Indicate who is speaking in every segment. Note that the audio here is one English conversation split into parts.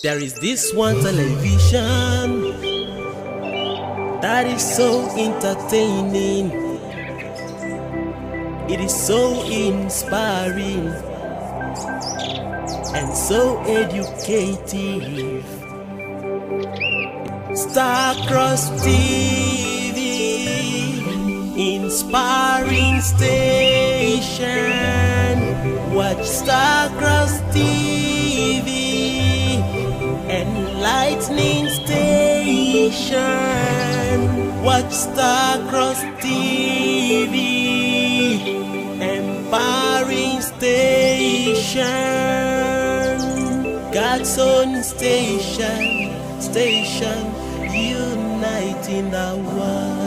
Speaker 1: There is this one television that is so entertaining. It is so inspiring and so educative. Starcross TV, inspiring station. Watch Starcross TV, enlightening station. Watch Starcross TV, empowering station. God's own station, uniting the world.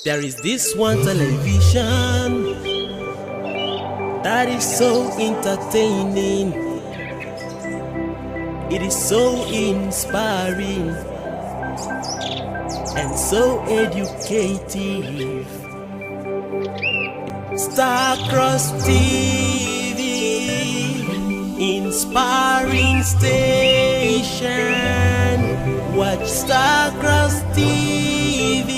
Speaker 1: There is this one television that is so entertaining. It is so inspiring and so educative. Starcross TV, inspiring station. Watch Starcross TV,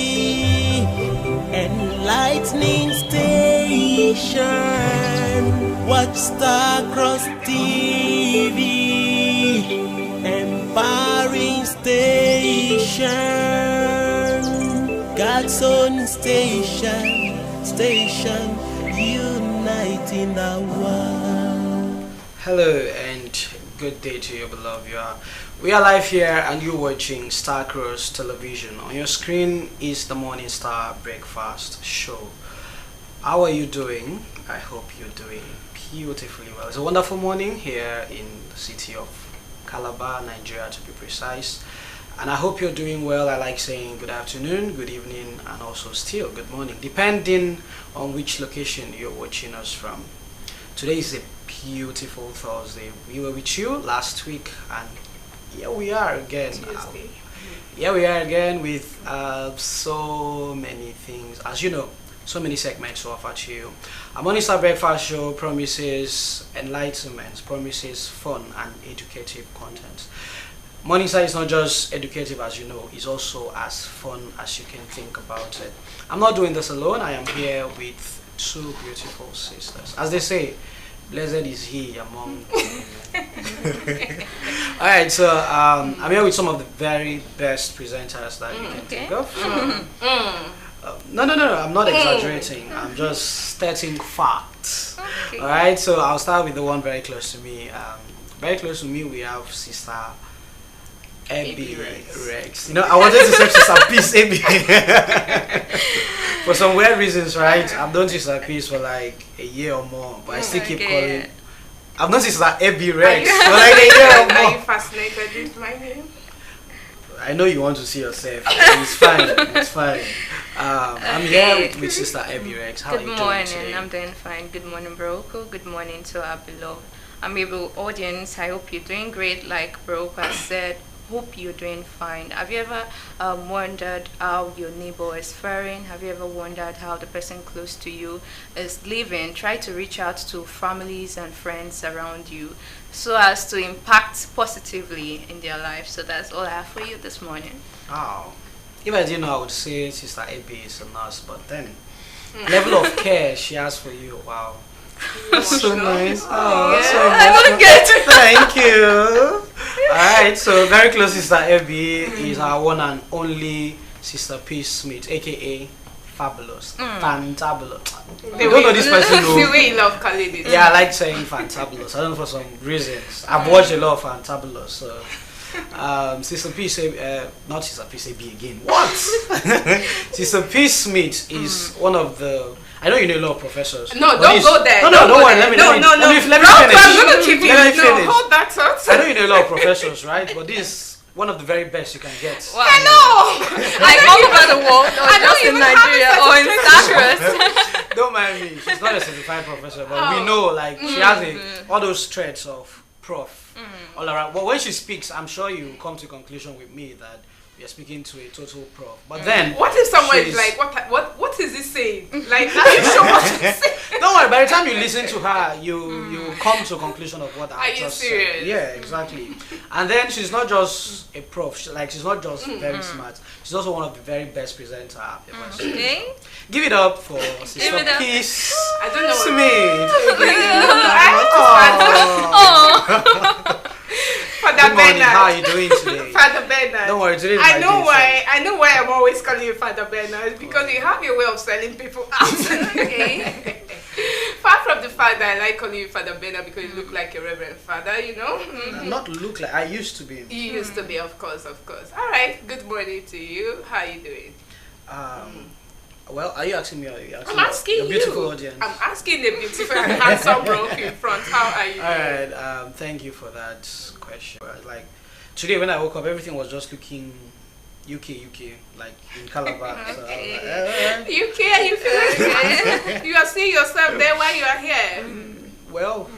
Speaker 1: enlightening station. Watch Starcross TV, empowering station. God's own station, uniting the world.
Speaker 2: Hello and good day to you, beloved viewer. We are live here and you're watching Starcross Television. On your screen is the Morning Star Breakfast Show. How are you doing? I hope you're doing beautifully well. It's a wonderful morning here in the city of Calabar, Nigeria to be precise. And I hope you're doing well. I like saying good afternoon, good evening, and also still good morning, depending on which location you're watching us from. Today is a beautiful Thursday. We were with you last week, and here we are again. Here we are again with so many things. As you know, so many segments to offer to you. Our Morning Star Breakfast Show promises enlightenment, promises fun and educative content. Morning Star is not just educative, as you know, it's also as fun as you can think about it. I'm not doing this alone. I am here with two beautiful sisters. As they say, blessed is he among women. Alright, so I'm here with some of the very best presenters that you can think of. No, I'm not exaggerating. I'm just stating facts.
Speaker 3: Okay.
Speaker 2: Alright, so I'll start with the one very close to me. Very close to me, we have Sister Abby Rex. You know, I wanted to say Sister Peace Abby. For some weird reasons, right? I've known Sister Peace for like a year or more, but I still keep calling. I've known Sister Abby Rex for like a year or more.
Speaker 3: Are you fascinated with my name?
Speaker 2: I know you want to see yourself. It's fine. It's fine. I'm here with Sister Abby Rex. How are you doing today?
Speaker 3: Good morning. I'm doing fine. Good morning, Baroko. Good morning to our beloved amiable audience. I hope you're doing great. Like Baroko has said, hope you're doing fine. Have you ever wondered how your neighbor is faring? Have you ever wondered how the person close to you is living? Try to reach out to families and friends around you so as to impact positively in their life. So that's all I have for you this morning.
Speaker 2: Oh, if I didn't know, I would say Sister Abby is a nurse, but then level of care she has for you, wow. That's so nice. Oh,
Speaker 3: Yeah,
Speaker 2: so
Speaker 3: I don't get it.
Speaker 2: Thank you. Alright, so very close Sister Abby is our one and only Sister Peace Smith, aka Fabulous. Fantabulous. You don't know this person,
Speaker 3: The
Speaker 2: no?
Speaker 3: way you love calling it.
Speaker 2: Yeah, I like saying Fantabulous. I don't know, for some reasons. I've watched a lot of Fantabulous. So Sister Peace, not Sister Peace Abby again. What? Sister Peace Smith is one of the. I know you know a lot of professors.
Speaker 3: No, don't go there.
Speaker 2: No, don't worry. Let me finish.
Speaker 3: I'm gonna keep you.
Speaker 2: Let me finish.
Speaker 3: Hold that thought.
Speaker 2: I know you know a lot of professors, right? But this is one of the very best you can get.
Speaker 3: Wow. I know.
Speaker 4: Like all over the world, or just in Nigeria, or in Cyprus.
Speaker 2: Don't mind me. She's not a certified professor, but we know, like, she has all those traits of prof all around. But when she speaks, I'm sure you come to conclusion with me that you're speaking to a total prof. But then,
Speaker 4: What if someone is
Speaker 2: she's-
Speaker 4: like, what is he saying? Like, are you sure what he's saying?
Speaker 2: don't worry. By the time you listen to her, you come to a conclusion of what I
Speaker 4: Are you
Speaker 2: just
Speaker 4: serious?
Speaker 2: said. Yeah, exactly. And then she's not just a prof. She's not just very smart. She's also one of the very best presenters I've ever seen.
Speaker 3: Okay.
Speaker 2: Give it up for Sister
Speaker 3: it up.
Speaker 2: Peace
Speaker 4: I don't know.
Speaker 2: Smith.
Speaker 4: Father
Speaker 2: Good morning. How are
Speaker 4: Bernard.
Speaker 2: you doing today?
Speaker 4: Father Bernard.
Speaker 2: Don't worry, today is
Speaker 4: I
Speaker 2: my
Speaker 4: know
Speaker 2: day,
Speaker 4: why. I know why I'm always calling you Father Bernard. It's because you have your way of selling people out.
Speaker 3: Okay.
Speaker 4: Far from the fact that I like calling you Father Bernard because you look like a reverend father, you know.
Speaker 2: Not look like I used to be.
Speaker 4: You used to be, of course, of course. All right. Good morning to you. How are you doing?
Speaker 2: Well, are you asking me or are you asking
Speaker 4: I'm asking
Speaker 2: your beautiful
Speaker 4: you.
Speaker 2: audience?
Speaker 4: I'm asking the beautiful and handsome Broke in front. How are you
Speaker 2: All
Speaker 4: doing?
Speaker 2: right. Thank you for that question. Like today when I woke up, everything was just looking UK, like in Calabar. So I was like,
Speaker 4: You care, you feel like you are seeing yourself there while you are here.
Speaker 2: well,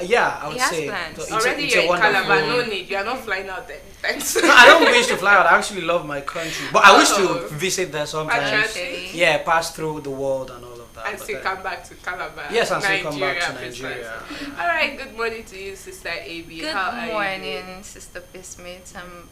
Speaker 2: yeah, I would
Speaker 3: He has
Speaker 2: say
Speaker 3: plans.
Speaker 2: so
Speaker 4: Already
Speaker 2: it's
Speaker 4: you're
Speaker 2: a
Speaker 4: in
Speaker 2: wonderful.
Speaker 4: Calabar, no need. You are not flying out there. Thanks.
Speaker 2: I don't wish to fly out. I actually love my country, but I wish
Speaker 4: Oh.
Speaker 2: to visit there sometimes.
Speaker 4: Patriotic.
Speaker 2: Yeah, pass through the world and all of that.
Speaker 4: And
Speaker 2: but
Speaker 4: still
Speaker 2: then-
Speaker 4: come back to Calabar.
Speaker 2: Yes, and still come back to
Speaker 4: precisely.
Speaker 2: Nigeria.
Speaker 4: All right, good morning to you, Sister AB.
Speaker 3: Good
Speaker 4: How are you
Speaker 3: morning, Sister Bismuth. I'm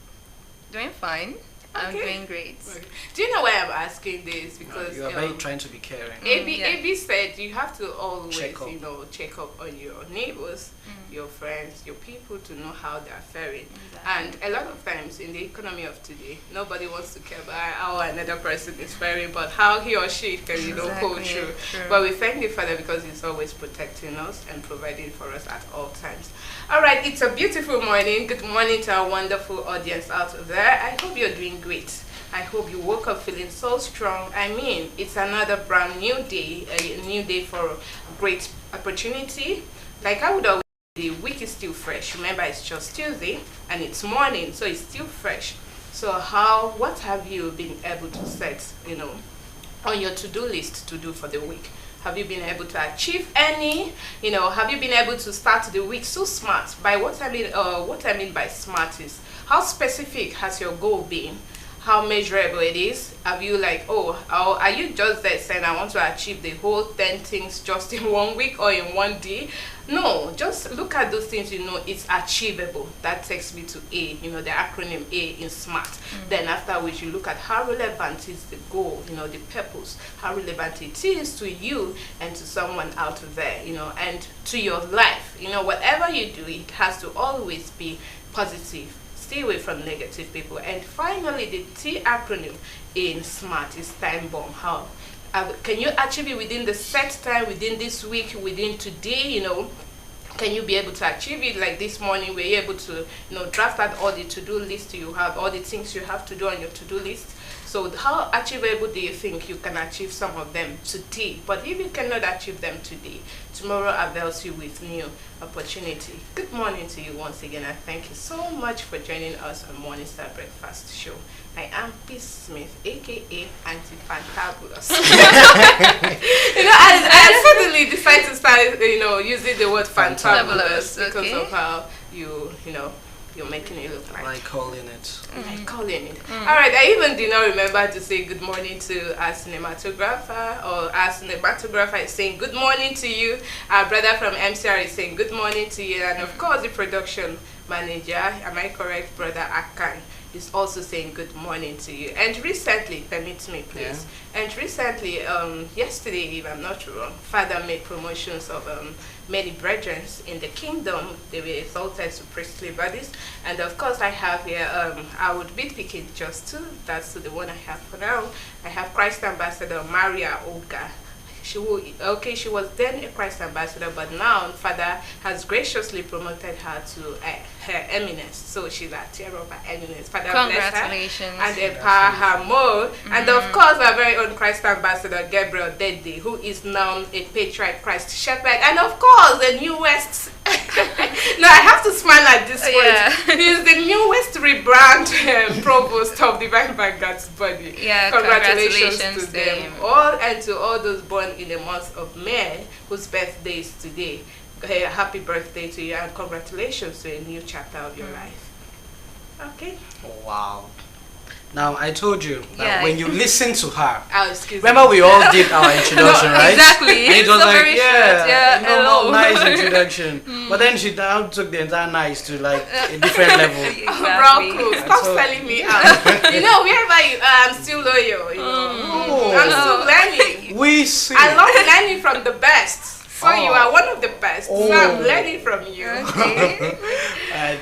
Speaker 3: doing fine. I'm
Speaker 4: Okay.
Speaker 3: doing great.
Speaker 4: doing? Do you know why I'm asking this? Because
Speaker 2: You are very trying to be caring.
Speaker 4: AB,
Speaker 3: Yeah.
Speaker 4: AB said you have to always,
Speaker 2: Check up.
Speaker 4: check up on your neighbors, your friends, your people to know how they are faring.
Speaker 3: Exactly.
Speaker 4: And a lot of times in the economy of today, nobody wants to care about how another person is faring, but how he or she can, pull
Speaker 3: Exactly,
Speaker 4: through.
Speaker 3: true.
Speaker 4: But we thank the Father because He's always protecting us and providing for us at all times. All right, it's a beautiful morning. Good morning to our wonderful audience out there. I hope you're doing great. I hope you woke up feeling so strong. I mean, it's another brand new day, a new day for a great opportunity. Like I would always say, the week is still fresh. Remember, it's just Tuesday and it's morning, so it's still fresh. So what have you been able to set, on your to-do list to do for the week? Have you been able to achieve any? Have you been able to start the week so smart? By what I mean by smart is how specific has your goal been? How measurable it is? Have you are you just there saying I want to achieve the whole 10 things just in 1 week or in 1 day? No, just look at those things it's achievable. That takes me to A, the acronym A in SMART. Then after which you look at how relevant is the goal, the purpose, how relevant it is to you and to someone out there, and to your life. Whatever you do, it has to always be positive. Stay away from negative people. And finally, the T acronym in SMART is time bomb. How can you achieve it within the set time, within this week, within today? Can you be able to achieve it? Like this morning, were you able to draft out all the to-do list you have, all the things you have to do on your to-do list? So how achievable do you think you can achieve some of them today? But if you cannot achieve them today, tomorrow avails you with new opportunity. Good morning to you once again, and thank you so much for joining us on Morning Star Breakfast Show. I am Peace Smith, aka Anti-Fantabulous. I suddenly decided to start, using the word fantabulous because
Speaker 3: Okay.
Speaker 4: of how you're making it look like.
Speaker 2: Like calling it.
Speaker 4: Like calling it. All right, I even did not remember to say good morning to our cinematographer, or our cinematographer is saying good morning to you. Our brother from MCR is saying good morning to you, and of course the production manager, am I correct, brother Akan, is also saying good morning to you. And recently, permit me please, and recently, yesterday if I'm not wrong, Father made promotions of many brethren in the kingdom. They were exalted to priestly bodies, and of course I have here, I would be picking just two. That's the one I have for now. I have Christ Ambassador Maria Oga. She was then a Christ ambassador, but now Father has graciously promoted her to her eminence. So she's a tier of her eminence. Father bless her
Speaker 3: Congratulations.
Speaker 4: and empower her more. And of course, our very own Christ ambassador Gabriel Dede, who is now a patriarch Christ shepherd, and of course the newest. No, I have to smile at this point.
Speaker 3: Yeah.
Speaker 4: He's the newest rebrand provost of Divine Vanguard's body.
Speaker 3: Yeah,
Speaker 4: Congratulations
Speaker 3: congratulations
Speaker 4: to
Speaker 3: to
Speaker 4: them
Speaker 3: him.
Speaker 4: all, and to all those born in the month of May whose birthday is today. Happy birthday to you, and congratulations to a new chapter of your life. Okay.
Speaker 2: Oh, wow. Now, I told you that
Speaker 3: Yeah.
Speaker 2: when you listen to her,
Speaker 4: Oh, excuse
Speaker 2: remember
Speaker 4: me.
Speaker 2: we all did our introduction, right?
Speaker 3: Exactly.
Speaker 2: And it
Speaker 3: It's
Speaker 2: was
Speaker 3: so
Speaker 2: like,
Speaker 3: very short.
Speaker 2: yeah,
Speaker 3: Hello.
Speaker 2: nice introduction. But then she now took the entire nice to like a different level.
Speaker 3: Exactly.
Speaker 4: Bro, stop
Speaker 2: So-
Speaker 4: selling me out. You know, wherever you are, I'm still loyal. You know. I'm still learning.
Speaker 2: We see.
Speaker 4: I love learning from the best. So you are one of the best. So
Speaker 2: Oh.
Speaker 4: I'm learning from you.
Speaker 3: Okay.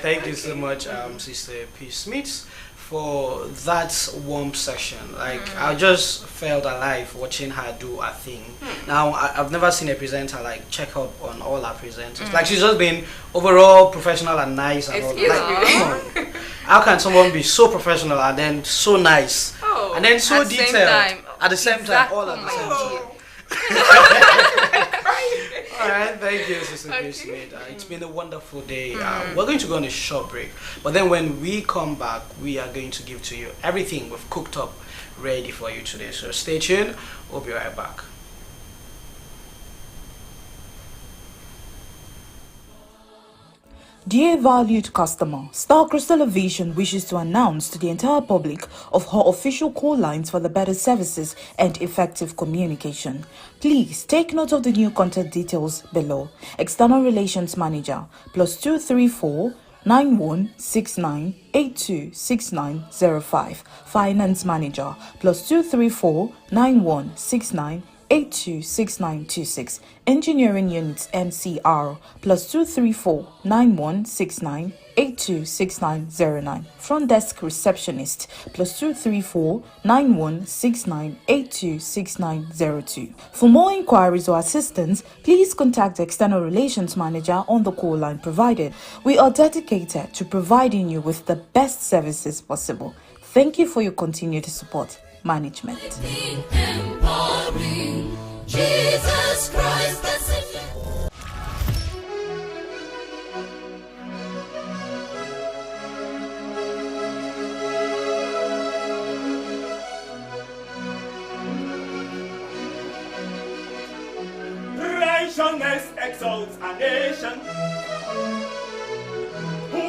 Speaker 2: Thank you so much, Sister P. Smith, for that warm session. Like I just felt alive watching her do her thing. Now I've never seen a presenter like check up on all our presenters. Like she's just been overall professional and nice and all.
Speaker 4: Excuse
Speaker 2: Like,
Speaker 4: me.
Speaker 2: come on. How can someone be so professional and then so nice
Speaker 4: Oh.
Speaker 2: and then so
Speaker 3: At the same
Speaker 2: detailed
Speaker 3: time.
Speaker 2: at the same time, all at the
Speaker 3: Exactly.
Speaker 2: same time? All right, thank you, Sister
Speaker 4: Okay.
Speaker 2: Grace Smith. It's been a wonderful day. We're going to go on a short break, but then when we come back, we are going to give to you everything we've cooked up ready for you today. So stay tuned. We'll be right back.
Speaker 5: Dear valued customer, Starcross Television wishes to announce to the entire public of her official call lines for the better services and effective communication. Please take note of the new contact details below. External Relations Manager +234 9169 826905. Finance Manager +234 9169 826926. Engineering Units MCR +234 9169 826909. Front Desk Receptionist +234 9169 826902. For more inquiries or assistance, please contact the External Relations Manager on the call line provided. We are dedicated to providing you with the best services possible. Thank you for your continued support. Management.
Speaker 6: Empowering Jesus Christ, the Savior.
Speaker 7: Righteousness exalts a nation.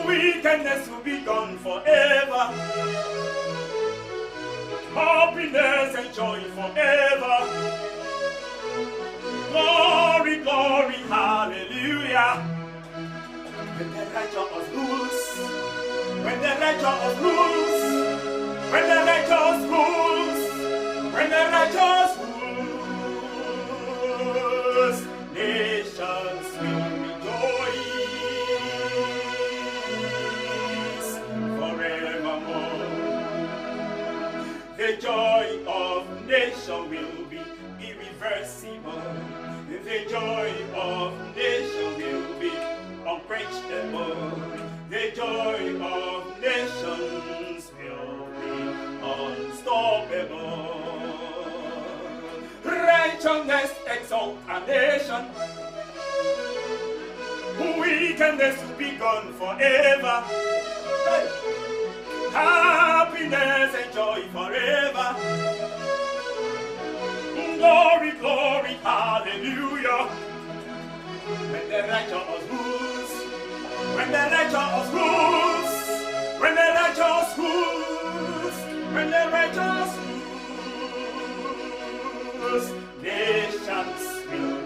Speaker 7: Wickedness will be gone forever. Happiness and joy forever. Glory, glory, hallelujah. When the righteous rules, when the righteous rules, when the righteous rules, when the righteous rules, nations will rejoice forevermore. The joy of nation will be irreversible. The joy of nation will be unquenchable. The joy of nations will be unstoppable. Righteousness exalt a nation. Wickedness will be gone forever. Hey. Happiness and joy forever. Glory, glory, hallelujah. When the righteous rules, when the righteous rules, when the righteous rules, when the righteous rules, nations will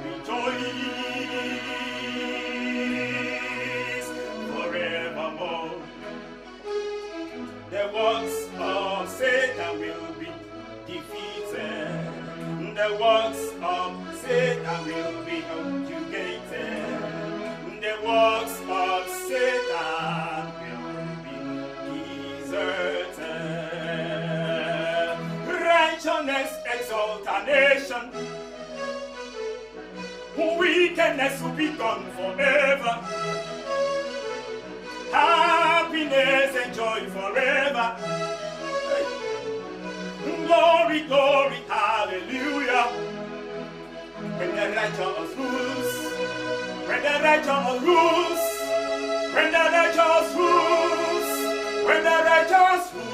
Speaker 7: rejoice forevermore. The works of Satan will be defeated. The works of Satan will be subjugated. The works of Satan will be deserted. Righteousness exalt a nation. Wickedness will be gone forever. Happiness and joy forever. Hey. Glory, glory, hallelujah. When the righteous rules, when the righteous rules, when the righteous rules, when the righteous rules,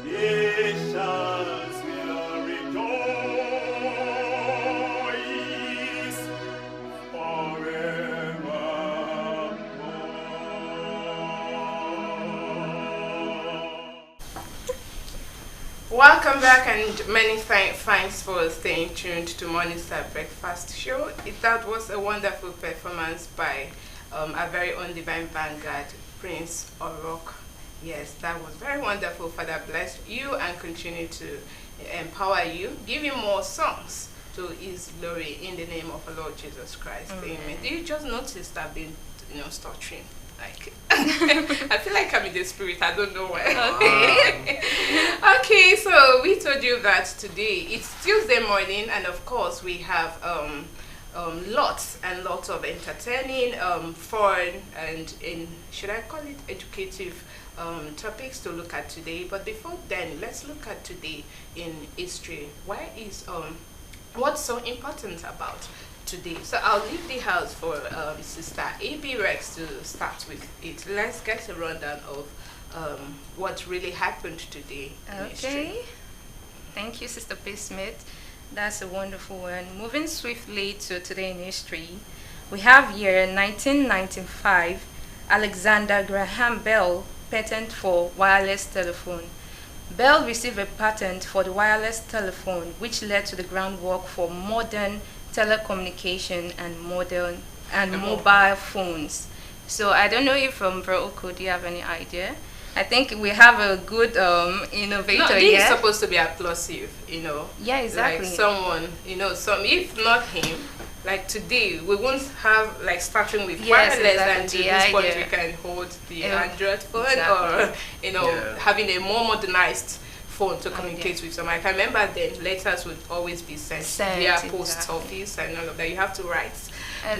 Speaker 7: nations will rejoice forevermore.
Speaker 4: Welcome back, and many thanks for staying tuned to Morning Star Breakfast Show. That was a wonderful performance by our very own Divine Vanguard, Prince Orok. Yes, that was very wonderful. Father bless you and continue to empower you. Give you more songs to His glory in the name of the Lord Jesus Christ. Amen. Do you just notice that I've been, stuttering? Like, I feel like I'm in the spirit. I don't know why. Okay. Okay. So we told you that today it's Tuesday morning, and of course we have lots and lots of entertaining, fun, and should I call it educative topics to look at today. But before then, let's look at today in history. Why is what's so important about today? So I'll leave the house for Sister A.B. Rex to start with it. Let's get a rundown of what really happened today in history.
Speaker 3: Thank you, Sister P. Smith. That's a wonderful one. Moving swiftly to today in history, we have year 1995, Alexander Graham Bell patent for wireless telephone. Bell received a patent for the wireless telephone, which led to the groundwork for modern telecommunication and mobile phones. So I don't know if Bro Oko, do you have any idea? I think we have a good innovator
Speaker 4: here.
Speaker 3: He's
Speaker 4: supposed to be applausive,
Speaker 3: Yeah, exactly.
Speaker 4: Like someone, if not him, like today, we won't have like starting with wireless,
Speaker 3: exactly.
Speaker 4: And to this point we can hold the Android phone or having a more modernized phone to communicate with someone. I can remember then letters would always be sent via post office and all of that. You have to write.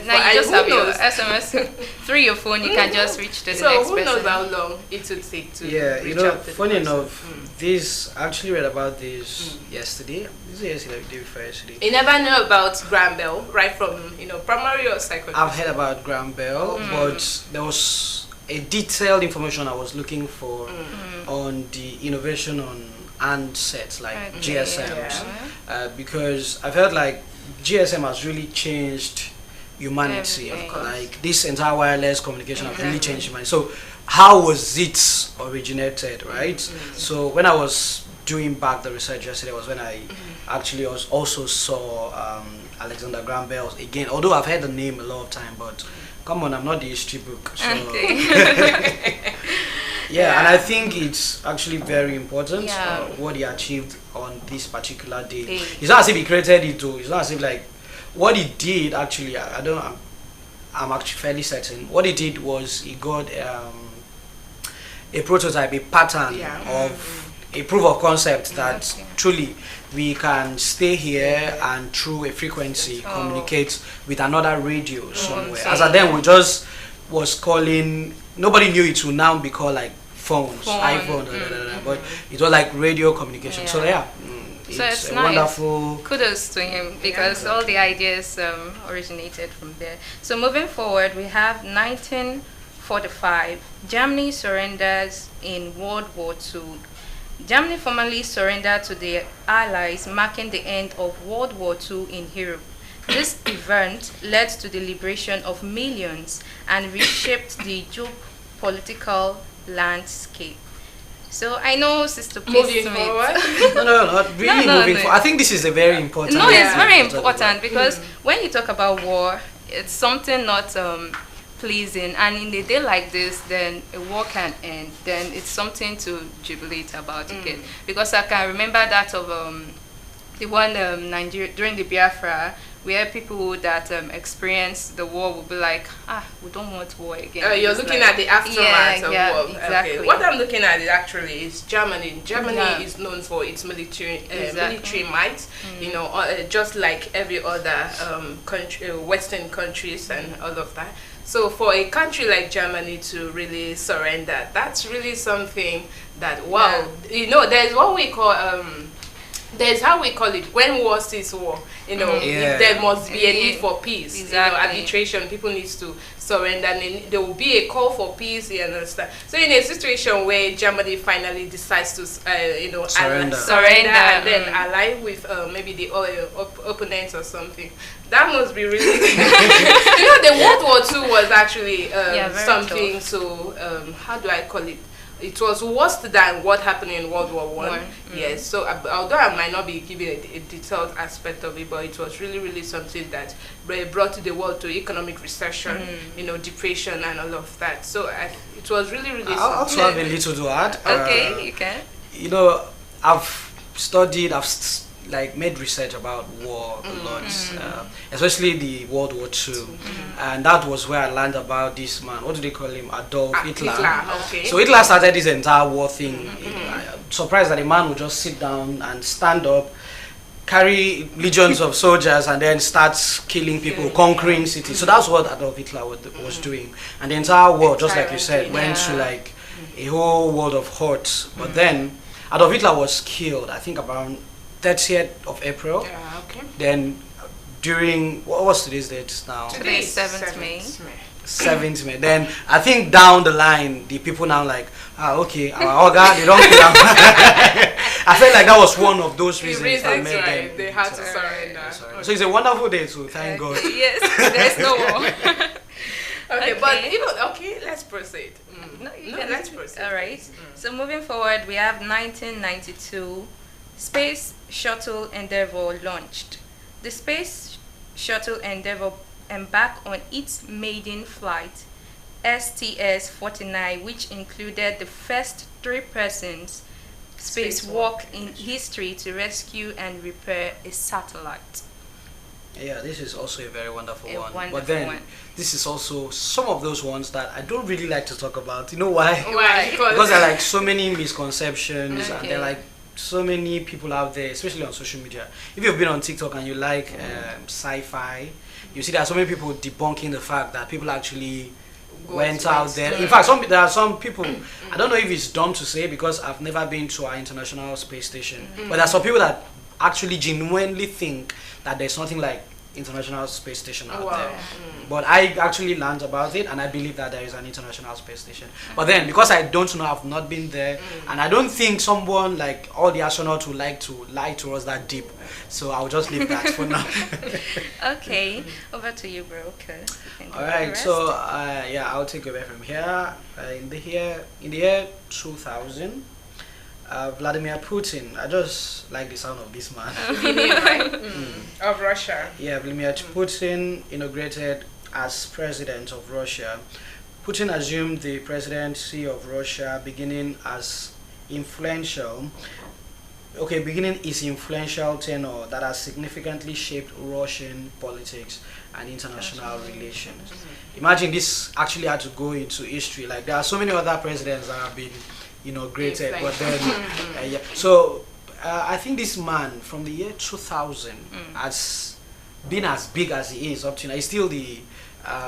Speaker 3: Now you just have your SMS through your phone. You can just reach to the next person.
Speaker 4: So who knows how long it would take to reach out to
Speaker 2: funny enough, this I actually read about this yesterday. This is yesterday, the day before yesterday.
Speaker 4: You never know about Graham Bell, right from primary or secondary?
Speaker 2: I've heard about Graham Bell, but there was a detailed information I was looking for on the innovation on handsets like GSMs, because I felt like GSM has really changed humanity. Like this entire wireless communication has really changed humanity. So how was it originated, right? So when I was doing back the research yesterday was when I actually also saw Alexander Graham Bell again, although I've heard the name a lot of time, but come on, I'm not the history book, so and I think it's actually very important what he achieved on this particular day. It's not as if he created it too. It's not as if like what he did actually. I'm actually fairly certain what he did was he got a prototype, a pattern of a proof of concept that truly we can stay here and through a frequency communicate with another radio somewhere. As at then we just was calling. Nobody knew it would now be called like phones, iPhone, but it was like radio communication. So it's
Speaker 3: nice.
Speaker 2: Wonderful.
Speaker 3: Kudos to him because all the ideas originated from there. So moving forward, we have 1945. Germany surrenders in World War II. Germany formally surrendered to the Allies, marking the end of World War II in Europe. This event led to the liberation of millions and reshaped the geopolitical landscape. So I know Sister
Speaker 4: Moving forward.
Speaker 2: Not really moving forward. I think this is a very important.
Speaker 3: No, it's very important because when you talk about war, it's something not pleasing, and in a day like this, then a war can end. Then it's something to jubilate about again. Because I can remember that of the one Nigeria during the Biafra, where people that experience the war will be like, we don't want war again.
Speaker 4: You're looking at the aftermath of war.
Speaker 3: Exactly.
Speaker 4: Okay. What I'm looking at actually is Germany. Germany is known for its military might, just like every other country, Western countries and all of that. So for a country like Germany to really surrender, that's really something that, there's what we call there's how we call it when war sees war. There must be a need for peace.
Speaker 3: Exactly.
Speaker 4: Arbitration. People need to surrender, and there will be a call for peace. You understand? So in a situation where Germany finally decides to, surrender and then ally with maybe the opponents or something, that must be really. The World War II was actually something. So how do I call it? it was worse than what happened in World War One. Yes, so although I might not be giving a detailed aspect of it, but it was really, really something that brought the world to economic recession, depression and all of that. So it was really, really
Speaker 2: I also
Speaker 4: something.
Speaker 2: have a little to add.
Speaker 3: Okay, you can.
Speaker 2: I've studied, like made research about war a lot, especially the World War II, and that was where I learned about this man. What do they call him? Adolf Hitler.
Speaker 4: Okay.
Speaker 2: So Hitler started this entire war thing. I'm surprised that a man would just sit down and stand up, carry legions of soldiers, and then start killing people, conquering cities. So that's what Adolf Hitler was doing, and the entire world, just like you said, went to like a whole world of hurt. But then Adolf Hitler was killed, I think around 30th of April.
Speaker 4: Yeah, okay.
Speaker 2: Then during, what was today's date now?
Speaker 3: Today is 7th May.
Speaker 2: 7th May. Then I think down the line, the people now like, okay, our Oga, they don't kill him. I felt like that was one of those reasons that made them.
Speaker 4: They had to surrender.
Speaker 2: Okay. So it's a wonderful day too, thank God.
Speaker 3: Yes, there's no war.
Speaker 4: Okay, but let's proceed.
Speaker 3: No,
Speaker 4: let's proceed.
Speaker 3: All right. So moving forward, we have 1992. Space Shuttle Endeavour launched. The Space Shuttle Endeavour embarked on its maiden flight, STS-49, which included the first 3 persons spacewalk in history to rescue and repair a satellite.
Speaker 2: Yeah, this is also a very wonderful one.
Speaker 3: Wonderful
Speaker 2: But then,
Speaker 3: one.
Speaker 2: this is also some of those ones that I don't really like to talk about. You know why?
Speaker 4: Why?
Speaker 2: Because there are like so many misconceptions, and
Speaker 3: Okay.
Speaker 2: there are like so many people out there, especially on social media. If you've been on TikTok and you like sci-fi, you see there are so many people debunking the fact that people actually went out there. In fact, there are some people, I don't know if it's dumb to say because I've never been to our International Space Station, but there are some people that actually genuinely think that there's nothing like International Space Station out there. But I actually learned about it, and I believe that there is an International Space Station. But then, because I don't know, I've not been there, and I don't think someone like all the astronauts would like to lie to us that deep. So I'll just leave that for now.
Speaker 3: Okay, over to you, bro. Okay.
Speaker 2: All right, so I'll take over from here. In the year 2000. Vladimir Putin. I just like the sound of this man.
Speaker 4: Of Russia.
Speaker 2: Yeah, Vladimir Putin inaugurated as president of Russia. Putin assumed the presidency of Russia beginning his influential tenure that has significantly shaped Russian politics and international relations. Imagine this actually had to go into history. Like there are so many other presidents that have been inaugurated, but then So I think this man from the year 2000 has been as big as he is up to now. He's still the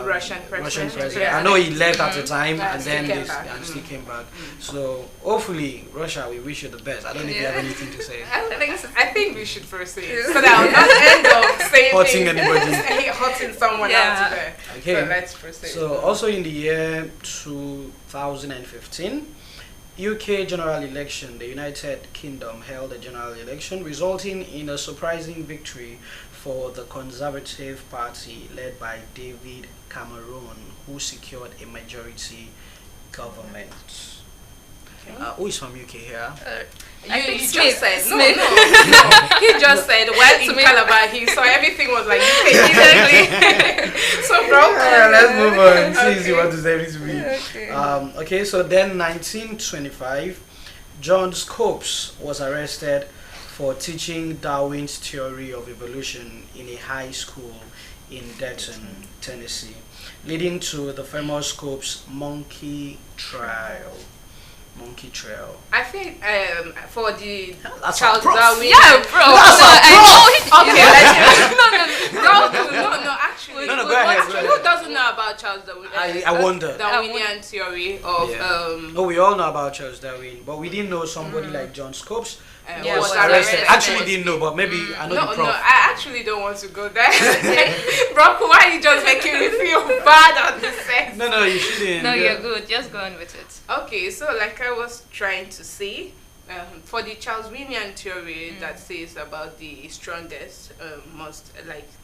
Speaker 4: Russian president.
Speaker 2: Yeah. I know he left at the time,
Speaker 4: But
Speaker 2: and
Speaker 4: still
Speaker 2: then
Speaker 4: came back.
Speaker 2: still came back. So hopefully, Russia, we wish you the best. I don't know if you have anything to say.
Speaker 4: I think we should proceed so that I'll not end up saying
Speaker 2: Hurting anybody.
Speaker 4: hurting someone out there.
Speaker 2: Okay.
Speaker 4: So let's proceed.
Speaker 2: So also in the year 2015, UK general election, the United Kingdom held a general election, resulting in a surprising victory for the Conservative Party led by David Cameron, who secured a majority government. Who is from UK here?
Speaker 4: You just said no. He just said while in Calabar he saw everything was like UK. Exactly. So bro,
Speaker 2: let's move on. See if you want to say this to me.
Speaker 3: Okay.
Speaker 2: Okay, so then 1925, John Scopes was arrested for teaching Darwin's theory of evolution in a high school in Denton, Tennessee, leading to the famous Scopes monkey trial.
Speaker 4: I think for the
Speaker 2: That's
Speaker 4: Charles
Speaker 2: a prof.
Speaker 4: Darwin.
Speaker 3: Yeah, bro.
Speaker 4: No, actually.
Speaker 2: No, go ahead, go ahead.
Speaker 4: Who doesn't know about Charles Darwin?
Speaker 2: I wonder.
Speaker 4: Darwinian theory of
Speaker 2: No, we all know about Charles Darwin, but we didn't know somebody like John Scopes was
Speaker 4: was
Speaker 2: arrested.
Speaker 4: arrested.
Speaker 2: Actually, didn't know, but maybe I know the
Speaker 4: No,
Speaker 2: prof.
Speaker 4: I actually don't want to go there. Brock, why are you just making me feel bad on the set?
Speaker 2: No, you shouldn't.
Speaker 3: No, you're good. Just go on with it.
Speaker 4: Okay, so like I was trying to say, for the Charlesinian theory that says about the strongest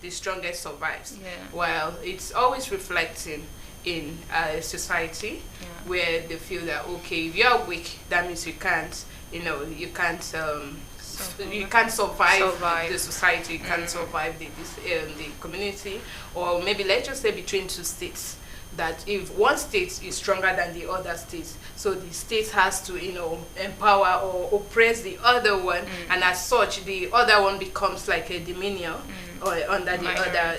Speaker 4: the strongest survives.
Speaker 3: Yeah.
Speaker 4: Well, it's always reflecting in a society where they feel that okay, if you're weak, that means you can't, you can't survive the society, you can't survive the community, or maybe let's just say between two states. That if one state is stronger than the other state, so the state has to, empower or oppress the other one, and as such, the other one becomes like a dominion, or under the other,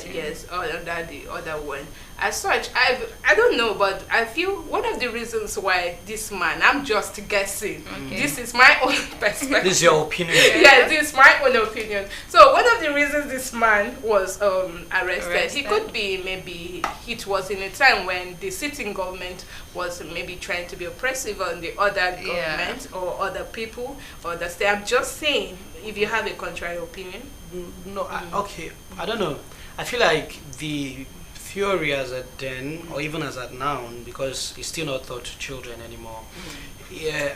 Speaker 4: or under the other one. As such, I don't know, but I feel one of the reasons why this man, I'm just guessing. This is my own perspective.
Speaker 2: This is your opinion.
Speaker 4: Yeah, this is my own opinion. So one of the reasons this man was arrested, he could be maybe it was in a time when the sitting government was maybe trying to be oppressive on the other government or other people or the state. I'm just saying, if you have a contrary opinion.
Speaker 2: No, okay, I don't know. I feel like the theory as at then, or even as at now, because it's still not taught to children anymore. Yeah,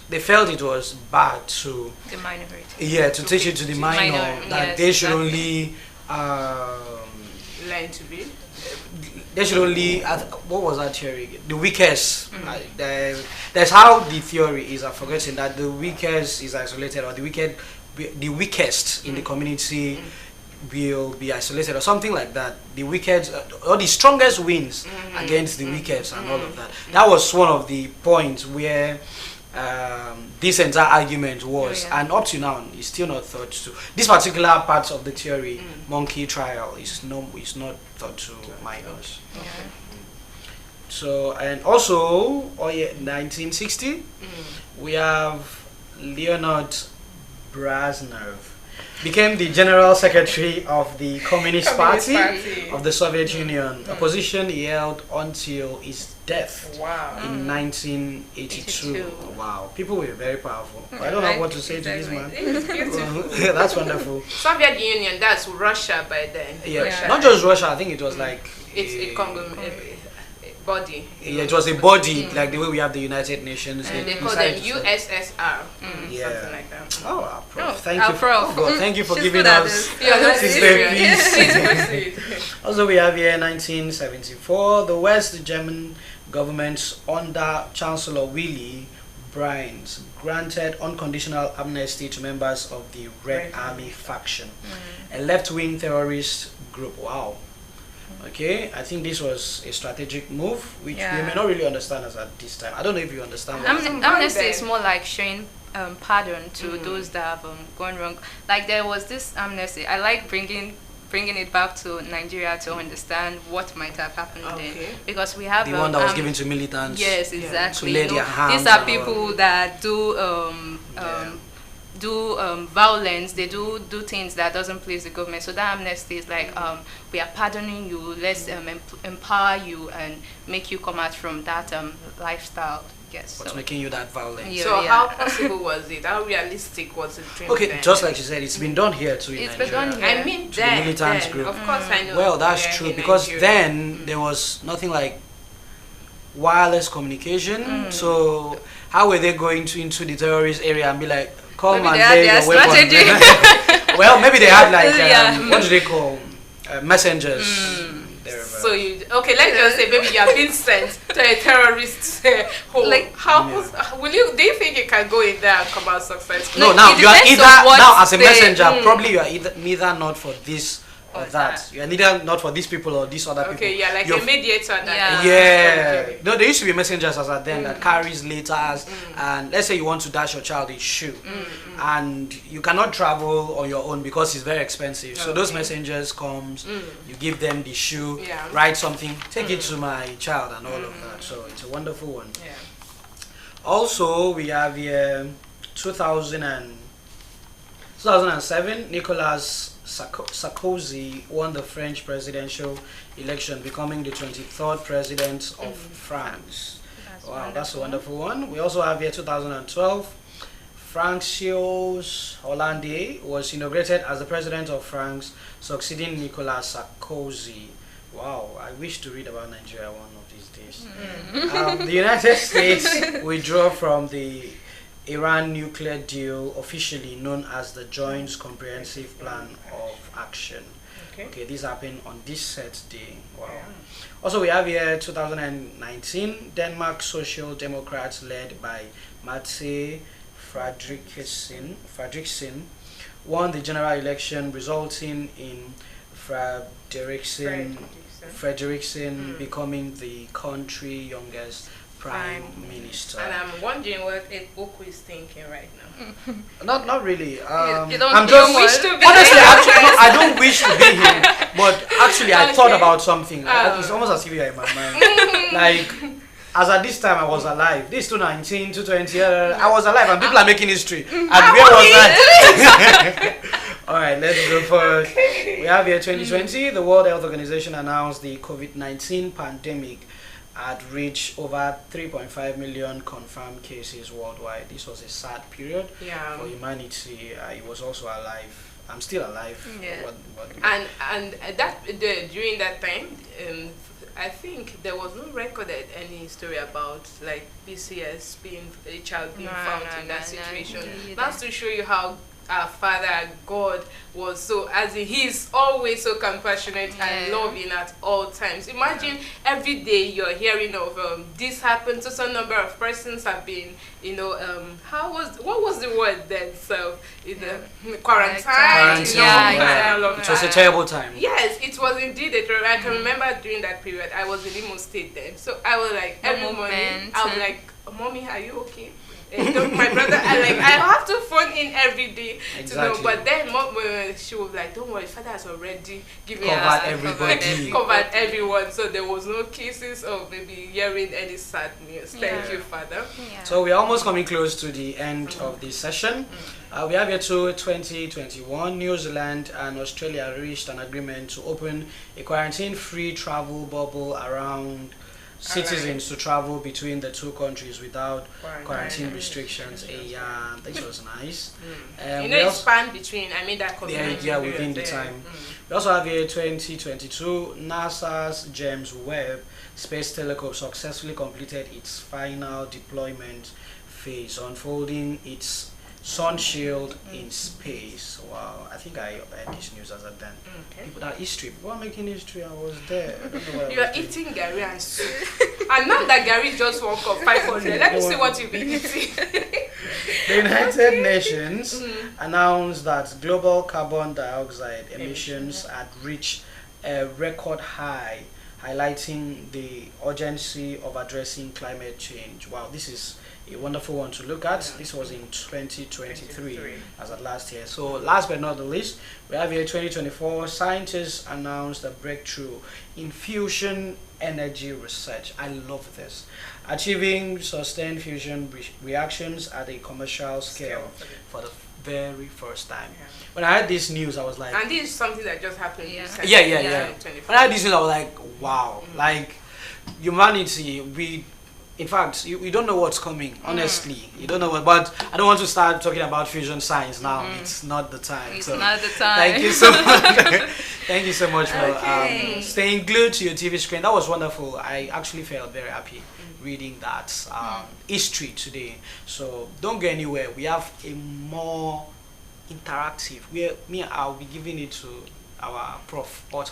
Speaker 2: they felt it was bad to
Speaker 3: the minority.
Speaker 2: Yeah, to teach it to the minor that they should only
Speaker 4: learn to be.
Speaker 2: They should only. What was that theory? The weakest. That's how the theory is. I've forgotten that the weakest is isolated, or the weakest in the community will be isolated, or something like that. The weakest or the strongest wins against the weakest, and all of that. That was one of the points where this entire argument was, and up to now it's still not thought to. This particular part of the theory, monkey trial, is not thought to minors. So, and also 1960 we have Leonid Brezhnev became the general secretary of the Communist Party of the Soviet Union, a position he held until his death in 1982. Wow, people were very powerful. I don't know what to say to this man. That's wonderful.
Speaker 4: Soviet Union, that's Russia by then.
Speaker 2: Yeah, not just Russia, I think it was like
Speaker 4: it's a body.
Speaker 2: Yeah, it was a body, like the way we have the United Nations.
Speaker 4: They call them USSR, something like that.
Speaker 2: Oh, our prof. Thank you for
Speaker 3: She's
Speaker 2: giving us this. Also, we have here 1974, the West German government under Chancellor Willy Brandt granted unconditional amnesty to members of the Red Army faction, a left-wing terrorist group. Wow. Okay, I think this was a strategic move, which we may not really understand as at this time. I don't know if you understand.
Speaker 3: Amnesty is more like showing pardon to those that have gone wrong. Like there was this amnesty. I like bringing it back to Nigeria to understand what might have happened then, because we have
Speaker 2: the one that was given to militants.
Speaker 3: Yes, exactly.
Speaker 2: To lay their hands.
Speaker 3: These are people that do violence, they do things that doesn't please the government. So that amnesty is like, we are pardoning you, let's empower you and make you come out from that lifestyle. Yes.
Speaker 2: What's making you that violent?
Speaker 4: So how possible was it? How realistic was it?
Speaker 2: Okay, just like you said, it's been done here too in Nigeria.
Speaker 3: Been done here.
Speaker 4: I mean,
Speaker 2: to the militant group.
Speaker 4: Of course I know.
Speaker 2: Well, that's true, because then there was nothing like wireless communication. So how were they going into the terrorist area and be like, come and lay your weapon? Well, maybe they had like what do they call messengers.
Speaker 4: So let's just say maybe you have been sent to a terrorist hole. Like do you think you can go in there and come out successful?
Speaker 2: No, now you are either now as a messenger, probably you are neither not for this or that. You are neither not for these people or these other people.
Speaker 4: Okay, yeah, like a mediator.
Speaker 2: No, there used to be messengers as at then that carries letters, and let's say you want to dash your child a shoe, and you cannot travel on your own because it's very expensive. So those messengers comes, you give them the shoe, write something, take it to my child, and all of that. So it's a wonderful one.
Speaker 4: Yeah.
Speaker 2: Also, we have here 2007, Nicolas Sarkozy won the French presidential election, becoming the 23rd president of France. Wow, that's a wonderful one. We also have here 2012, François Hollande was inaugurated as the president of France, succeeding Nicolas Sarkozy. Wow, I wish to read about Nigeria one of these days. The United States withdrew from the Iran nuclear deal, officially known as the Joint Comprehensive Plan of Action. Okay, this happened on this set day. Wow. Also, we have here 2019 Denmark Social Democrats led by Mette Frederiksen won the general election, resulting in Frederiksen becoming the country's youngest prime minister.
Speaker 4: And I'm wondering what Oku is thinking right now.
Speaker 2: Not really.
Speaker 3: You
Speaker 2: I'm
Speaker 3: don't
Speaker 2: just
Speaker 3: wish to be
Speaker 2: honestly.
Speaker 3: him.
Speaker 2: Actually, no, I don't wish to be him. But actually, I thought
Speaker 4: Okay.
Speaker 2: about something. It's almost as if you're in my mind. Like, as at this time, I was alive. This 2019, 2020, I was alive, and people are making history. And where was I? All right, let's go for. We have here 2020. The World Health Organization announced the COVID-19 pandemic had reached over 3.5 million confirmed cases worldwide. This was a sad period for humanity. It was also alive. I'm still alive.
Speaker 3: Yeah.
Speaker 4: And during that time, I think there was no recorded any story about like BCS being a child being found in that situation. That's to show you how our Father God was so, as in He's always so compassionate and loving at all times. Imagine every day you're hearing of this happened to some number of persons have been, what was the word then? So quarantine.
Speaker 2: It was a terrible time.
Speaker 4: Yes, it was indeed a terrible. I can remember during that period I was in Imo State then, so I was like every morning I was like, "Mommy, are you okay?" My brother, I have to phone in every day to know. But then Mom, she was like, "Don't worry, Father has already given us covered everyone." So there was no cases of maybe hearing any sad news. Thank you, Father.
Speaker 3: Yeah.
Speaker 2: So we're almost coming close to the end of this session. We have here to 2021. New Zealand and Australia reached an agreement to open a quarantine-free travel bubble around citizens to travel between the two countries without quarantine restrictions. This was nice.
Speaker 4: It's span between, that community.
Speaker 2: Yeah, within the time. We also have here 2022, NASA's James Webb Space Telescope successfully completed its final deployment phase, unfolding its sun shield in space. Wow, I think I heard this news as a then. People that history. People are making history. I was there. I don't know what
Speaker 4: You are eating Gary and soup. And not that Gary just woke up 500. Let me see what you've been eating.
Speaker 2: The United Nations announced that global carbon dioxide emissions had reached a record high, highlighting the urgency of addressing climate change. Wow, this is a wonderful one to look at. This was in 2023 as at last year. So last but not the least, we have here 2024. Scientists announced a breakthrough in fusion energy research. I love this. Achieving sustained fusion reactions at a commercial scale for the very first time. When I heard this news, I was like,
Speaker 4: and this is something that just happened.
Speaker 2: Yeah. When I heard this news, I was like, wow, like humanity, in fact, you don't know what's coming, honestly. You don't know what, but I don't want to start talking about fusion science now. It's not the time.
Speaker 3: It's not the time.
Speaker 2: Thank you so much. Thank you so much for staying glued to your TV screen. That was wonderful. I actually felt very happy reading that history today. So don't go anywhere. We have a more interactive, I'll be giving it to our Prof. Hot.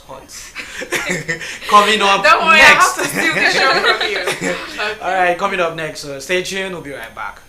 Speaker 2: Coming up
Speaker 4: don't worry,
Speaker 2: next.
Speaker 4: I have to steal the show from you. Okay.
Speaker 2: All right, coming up next. So stay tuned. We'll be right back.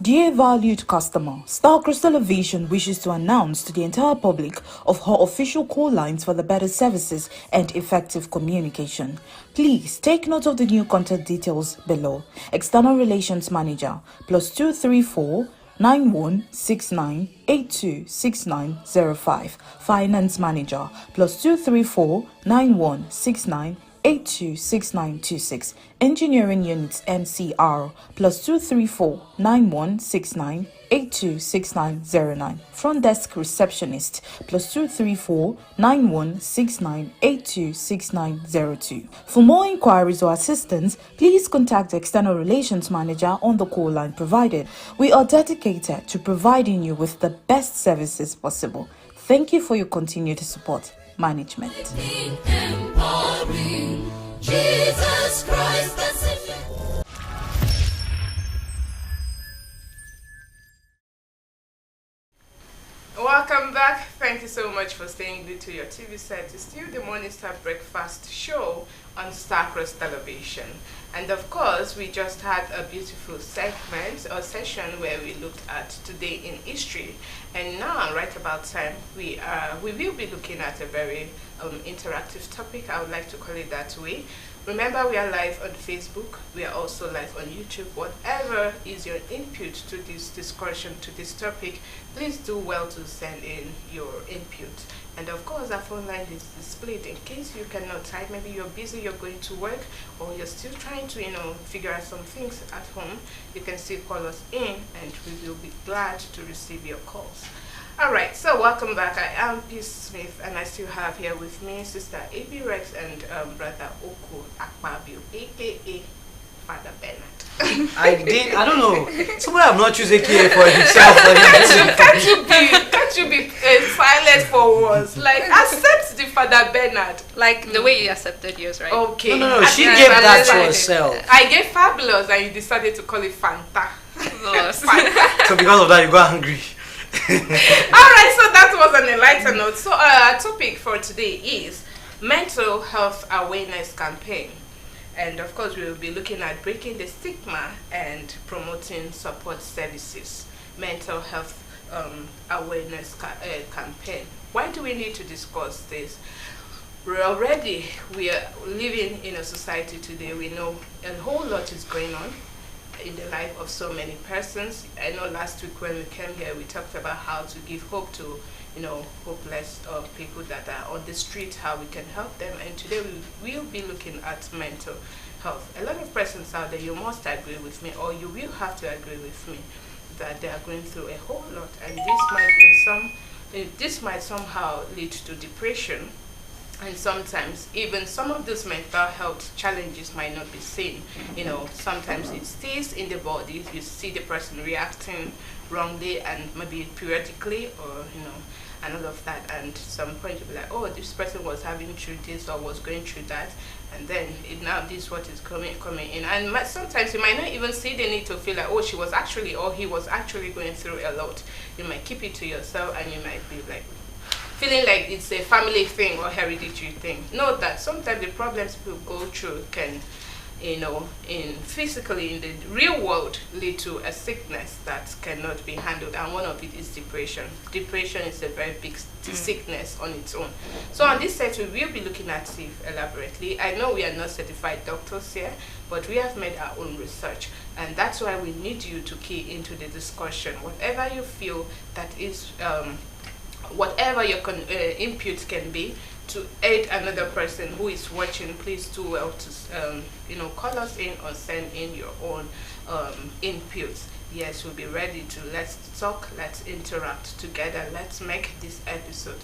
Speaker 5: Dear valued customer, Starcross Television wishes to announce to the entire public of her official call lines for the better services and effective communication. Please take note of the new contact details below. External Relations Manager +234 9169 826905. Finance Manager +234 9169 826926. Engineering Units MCR +234 9169 826909. Front Desk Receptionist +234 9169 826902. For more inquiries or assistance, please contact the External Relations Manager on the call line provided. We are dedicated to providing you with the best services possible. Thank you for your continued support. Management.
Speaker 6: Empowering Jesus Christ the Savior.
Speaker 4: Welcome back. Thank you so much for staying glued to your TV set. It's still the Morning Star Breakfast Show on Starcross Television. And of course, we just had a beautiful segment or session where we looked at today in history. And now, right about time, we will be looking at a very interactive topic. I would like to call it that way. Remember, we are live on Facebook. We are also live on YouTube. Whatever is your input to this discussion, to this topic, please do well to send in your input. And of course, our phone line is displayed in case you cannot type. Maybe you're busy, you're going to work, or you're still trying to, figure out some things at home. You can still call us in, and we will be glad to receive your calls. All right, so welcome back. I am Peace Smith, and I still have here with me Sister A.B. Rex and Brother Oku Akpabio, aka Father Bernard.
Speaker 2: I don't know. Someone have not chosen AKA for himself.
Speaker 4: Can't you be silent for once? Like, accept the Father Bernard.
Speaker 3: Like the way you accepted yours, right?
Speaker 4: Okay.
Speaker 2: No. She gave that to herself.
Speaker 4: I gave Fabulous, and you decided to call it Fanta.
Speaker 3: Fanta.
Speaker 2: So because of that, you got angry.
Speaker 4: Alright, so that was an enlightened note. So our topic for today is mental health awareness campaign. And of course, we will be looking at breaking the stigma and promoting support services. Mental health awareness campaign. Why do we need to discuss this? We are living in a society today. We know a whole lot is going on in the life of so many persons. I know last week when we came here, we talked about how to give hope to, hopeless people that are on the street, how we can help them. And today we will be looking at mental health. A lot of persons out there, you must agree with me, or you will have to agree with me, that they are going through a whole lot, and this might somehow lead to depression. And sometimes even some of those mental health challenges might not be seen. Sometimes it stays in the body. You see the person reacting wrongly and maybe periodically, or and all of that. And some point you'll be like, oh, this person was having through this or was going through that, and then now this is what is coming in. And sometimes you might not even see the need to feel like, oh, he was actually going through a lot. You might keep it to yourself, and you might be like feeling like it's a family thing or hereditary thing. Note that sometimes the problems people go through can, physically in the real world lead to a sickness that cannot be handled, and one of it is depression. Depression is a very big sickness on its own. So on this set, we will be looking at it elaborately. I know we are not certified doctors here, but we have made our own research, and that's why we need you to key into the discussion. Whatever you feel that is whatever your input can be to aid another person who is watching, please do well to call us in or send in your own inputs. Yes, we'll be ready to let's talk, let's interact together, let's make this episode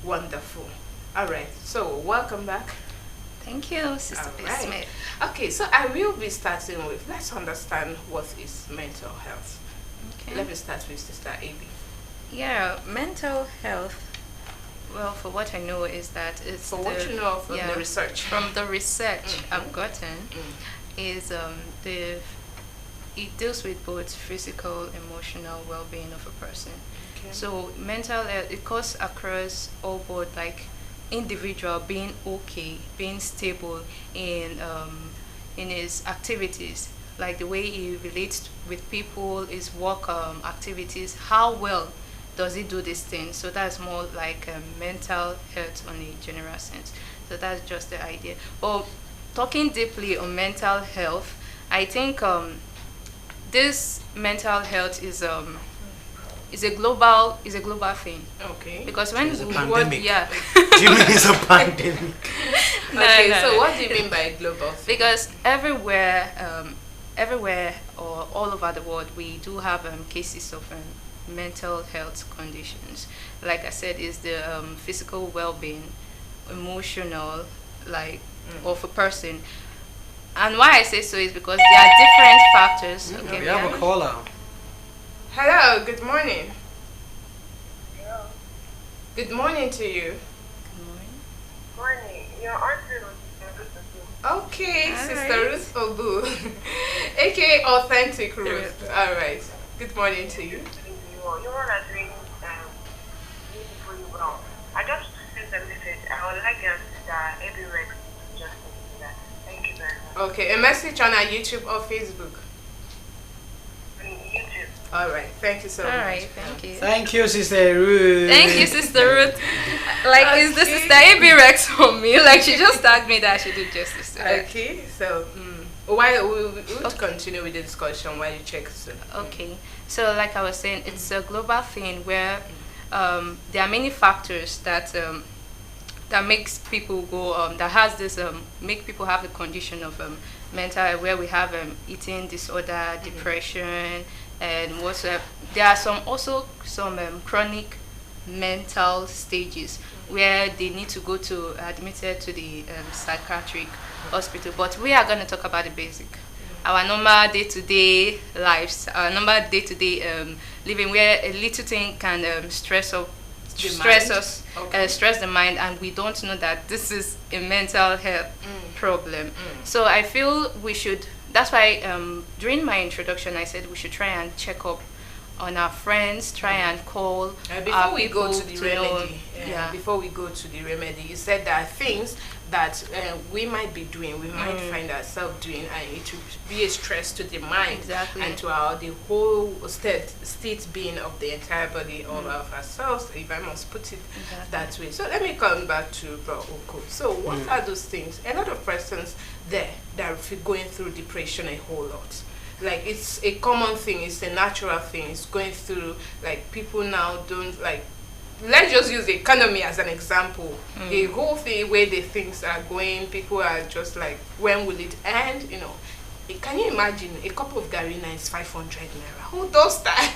Speaker 4: wonderful. All right, so welcome back.
Speaker 3: Thank you, Sister Smith.
Speaker 4: Okay, so I will be starting with, let's understand what is mental health.
Speaker 3: Okay.
Speaker 4: Let me start with Sister AB.
Speaker 3: Yeah, mental health. Well, for what I know is that it's
Speaker 4: what you know from the research.
Speaker 3: From the research I've gotten, is it deals with both physical, emotional well-being of a person. Okay. So mental health, it goes across all board, like individual being okay, being stable in his activities, like the way he relates with people, his work activities, how well does he do this thing. So that's more like mental health on a general sense. So that's just the idea. But talking deeply on mental health, I think this mental health is it's a global thing.
Speaker 4: Okay.
Speaker 3: Because when
Speaker 2: It's a
Speaker 3: what,
Speaker 2: pandemic.
Speaker 3: yeah.
Speaker 2: Do you mean it's a pandemic?
Speaker 4: Okay,
Speaker 3: No.
Speaker 4: so what do you mean by global thing?
Speaker 3: Because everywhere or all over the world, we do have cases of mental health conditions. Like I said, is the physical well-being, emotional, like of a person. And why I say so is because there are different factors. Okay,
Speaker 2: We have a caller.
Speaker 4: Hello, good morning. Good morning to you.
Speaker 8: Morning. Your answer was
Speaker 4: Okay,
Speaker 3: All
Speaker 4: Sister
Speaker 3: right.
Speaker 4: Ruth Obu, aka Authentic Ruth. All right. Good morning to you.
Speaker 8: you all are doing beautifully well. I just sent a message. I would like your sister Abby Rex to just say that. Thank you very much.
Speaker 4: Okay, a message on our YouTube or Facebook.
Speaker 8: On YouTube.
Speaker 4: All right. Thank you so
Speaker 3: All
Speaker 4: much.
Speaker 3: right, thank you.
Speaker 2: Thank you, Sister Ruth.
Speaker 3: Thank you, Sister Ruth. Like, is the
Speaker 4: Okay.
Speaker 3: Sister AB Rex for me? Like, she just tagged me that she did justice to that.
Speaker 4: Okay, so we'll continue with the discussion while you check soon.
Speaker 3: Okay, so like I was saying, it's a global thing where there are many factors that makes people go that has this make people have the condition of mental health, where we have eating disorder, depression, and whatsoever. There are some chronic mental stages where they need to go to admitted to the psychiatric hospital. But we are going to talk about the basic, our normal day-to-day lives, our normal day-to-day living, where a little thing can stress us,
Speaker 4: Okay.
Speaker 3: stress the mind, and we don't know that this is a mental health problem. So I feel we should. That's why during my introduction I said we should try and check up on our friends, try and call
Speaker 4: Before
Speaker 3: our
Speaker 4: we go
Speaker 3: people
Speaker 4: to the
Speaker 3: know-
Speaker 4: remedy,
Speaker 3: yeah.
Speaker 4: before we go to the remedy, you said there are things that we might be doing, we might find ourselves doing, and it will be a stress to the mind
Speaker 3: Exactly.
Speaker 4: and to the whole state being of the entire body of ourselves, if I must put it
Speaker 3: Exactly.
Speaker 4: that way. So let me come back to Bro Oko. So what are those things? A lot of persons there that are going through depression a whole lot. Like, it's a common thing, it's a natural thing, it's going through, like, people now don't, like, let's just use the economy as an example. The whole thing, where the things are going, people are just like, when will it end? You know, can you imagine a cup of garina is 500 naira? Who does that?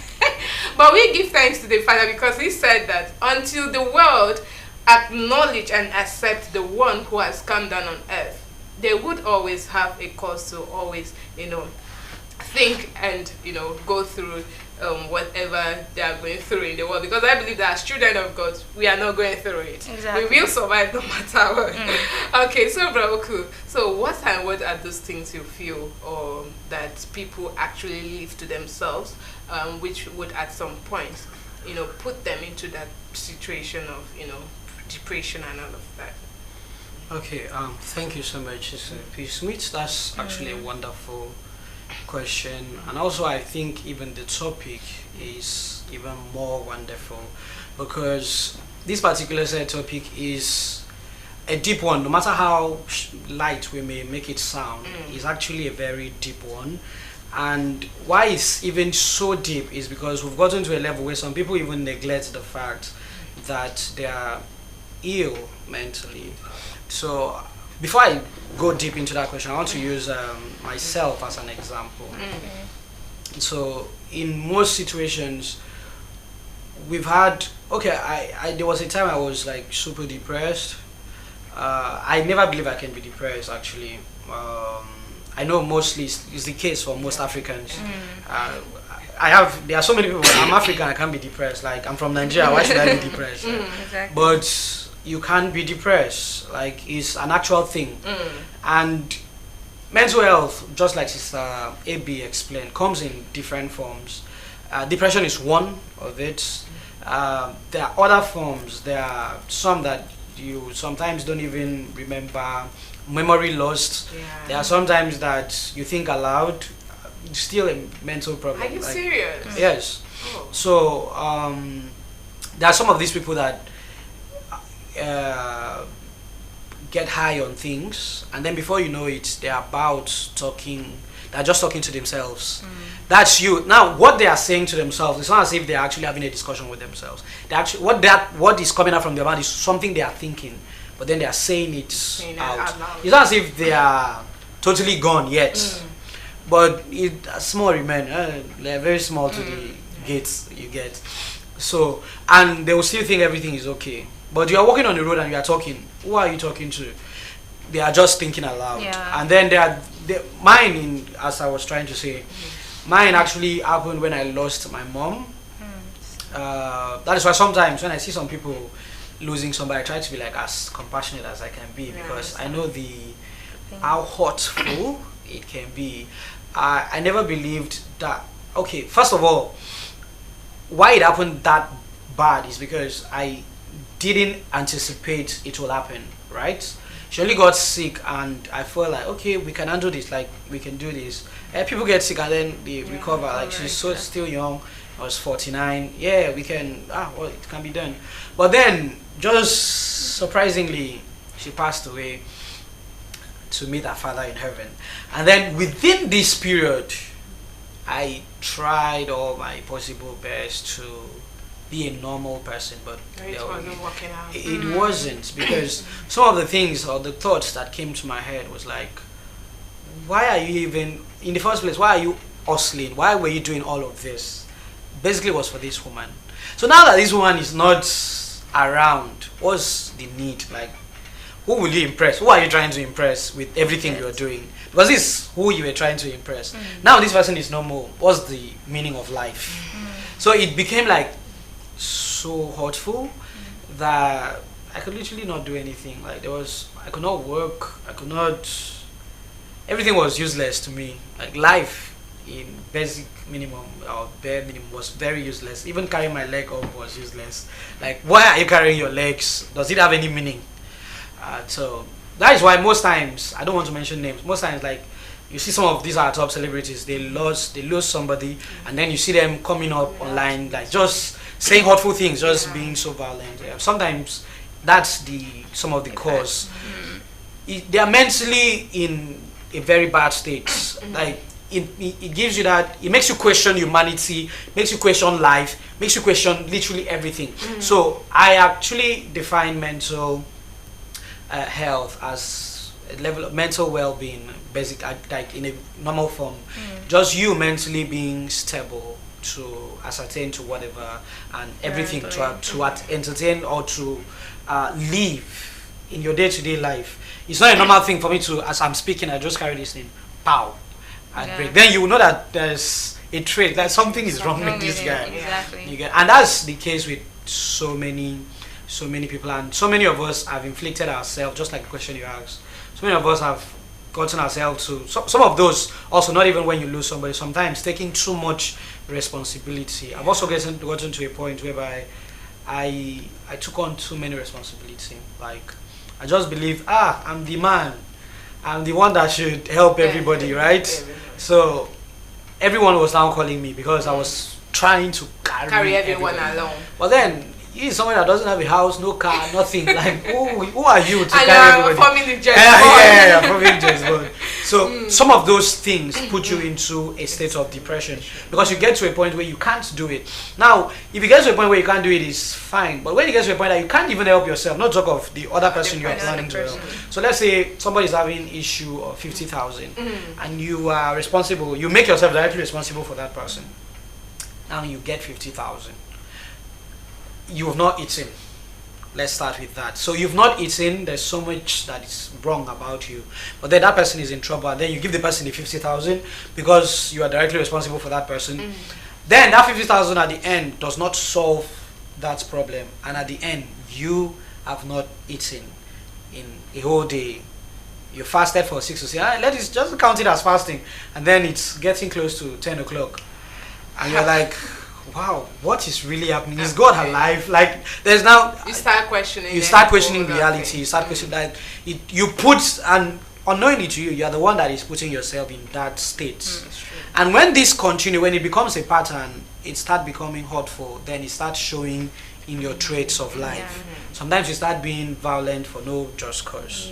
Speaker 4: But we give thanks to the Father, because he said that until the world acknowledge and accept the one who has come down on earth, they would always have a cause to always, think and go through whatever they are going through in the world, because I believe that as children of God, we are not going through it.
Speaker 3: Exactly.
Speaker 4: We will survive no matter what. Okay, so Braoku, so what are those things you feel that people actually leave to themselves, which would at some point put them into that situation of depression and all of that?
Speaker 2: Okay, thank you so much, Sister P. Smith. That's actually a wonderful question, and also I think even the topic is even more wonderful, because this particular topic is a deep one. No matter how light we may make it sound, it's actually a very deep one. And why it's even so deep is because we've gotten to a level where some people even neglect the fact that they are ill mentally. So before I go deep into that question, I want to use myself as an example. So in most situations, we've had, I there was a time I was like super depressed. I never believe I can be depressed, actually. I know mostly it's the case for most Africans. There are so many people, I'm African, I can't be depressed. Like, I'm from Nigeria, why should I be depressed?
Speaker 3: Exactly.
Speaker 2: But you can't be depressed. Like, it's an actual thing. And mental health, just like Sister AB explained, comes in different forms. Depression is one of it. There are other forms. There are some that you sometimes don't even remember, memory lost. There are sometimes that you think aloud, still a mental problem.
Speaker 4: Are you serious?
Speaker 2: Yes.
Speaker 4: Oh.
Speaker 2: So there are some of these people that get high on things, and then before you know it, they're about talking. They're just talking to themselves. That's you. Now, what they are saying to themselves, it's not as if they're actually having a discussion with themselves. They actually, what is coming out from their mouth is something they are thinking, but then they are saying it out. It's not as if they are totally gone yet, but small remain. They're very small to the gates you get. So, and they will still think everything is okay. But you are walking on the road and you are talking. Who are you talking to? They are just thinking aloud.
Speaker 3: Yeah.
Speaker 2: And then mine, as I was trying to say, mine actually happened when I lost my mom. That is why sometimes when I see some people losing somebody, I try to be like as compassionate as I can be, because I know how hurtful it can be. I never believed that. Okay, first of all, why it happened that bad is because I didn't anticipate it will happen, right? She only got sick and I felt like, okay, we can handle this, like we can do this. People get sick and then they recover. Like she's still young. I was 49. Yeah, we can, well, it can be done. But then, just surprisingly, she passed away to meet her father in heaven. And then within this period, I tried all my possible best to be a normal person, but
Speaker 4: it wasn't working out.
Speaker 2: It wasn't, because some of the things or the thoughts that came to my head was like, why are you even, in the first place, why are you hustling? Why were you doing all of this? Basically, it was for this woman. So now that this woman is not around, what's the need? Like, who will you impress? Who are you trying to impress with everything you're doing? Because this is who you were trying to impress. Now this person is no more. What's the meaning of life? So it became like so hurtful that I could literally not do anything. Like I could not work. Everything was useless to me. Like life in basic minimum or bare minimum was very useless. Even carrying my leg up was useless. Like, why are you carrying your legs? Does it have any meaning? So that is why most times, I don't want to mention names, most times like you see some of these are top celebrities, they lose somebody, and then you see them coming up online like just saying hurtful things, just being so violent. Sometimes that's some of the cause. They are mentally in a very bad state. Like it gives you that, it makes you question humanity, makes you question life, makes you question literally everything. So I actually define mental health as a level of mental well-being, basic, like in a normal form. Just you mentally being stable to ascertain to whatever and everything to entertain or to live in your day-to-day life. It's not a normal thing for me to, as I'm speaking, I just carry this thing, pow, and break. Then you will know that there's a trait, that something is wrong with this guy.
Speaker 3: Exactly.
Speaker 2: And that's the case with so many people, and so many of us have inflicted ourselves, just like the question you asked. So many of us have gotten ourselves to some of those also, not even when you lose somebody, sometimes taking too much responsibility. I've also gotten to a point whereby I took on too many responsibility. Like I just believe, I'm the man, I'm the one that should help everybody, right? So everyone was now calling me because I was trying to carry
Speaker 4: everyone along.
Speaker 2: But then he's someone that doesn't have a house, no car, nothing. Like, who are you to carry everybody?
Speaker 4: Forming the James Bond.
Speaker 2: Forming James Bond. So some of those things put you into a state of depression because you get to a point where you can't do it. Now, if you get to a point where you can't do it, it's fine. But when you get to a point that you can't even help yourself, not talk of the other person you are planning to help. So let's say somebody's having issue of 50,000 and you are responsible, you make yourself directly responsible for that person. Now you get 50,000. You have not eaten. Let's start with that. So you've not eaten, there's so much that is wrong about you. But then that person is in trouble, and then you give the person the 50,000 because you are directly responsible for that person. Then that 50,000 at the end does not solve that problem. And at the end, you have not eaten in a whole day. You fasted for 6 to 6. Let us just count it as fasting. And then it's getting close to 10 o'clock. And you're like, wow, what is really happening? Is God alive? Like, there's now
Speaker 4: you start questioning
Speaker 2: reality. You start questioning that you put, and unknowingly to you, are the one that is putting yourself in that state. And when this continues, when it becomes a pattern, it starts becoming hurtful. Then it starts showing in your traits of life. Sometimes you start being violent for no just cause.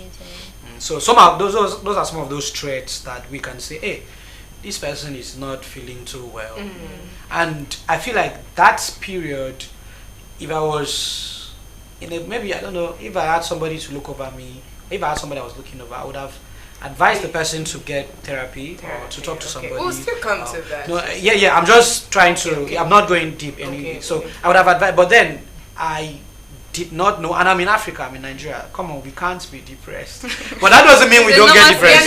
Speaker 2: So some of those are some of those traits that we can say, hey, this person is not feeling too well. And I feel like that period, if I was in a, maybe I don't know, if I had somebody to look over me, if I had somebody I was looking over, I would have advised the person to get therapy or to talk to somebody.
Speaker 4: We'll still come to that.
Speaker 2: No, yeah, I'm just trying to, I'm not going deep any, so I would have advised, but then I did not know, and I'm in Africa, I'm in Nigeria. Come on, we can't be depressed. But that doesn't mean we don't get depressed.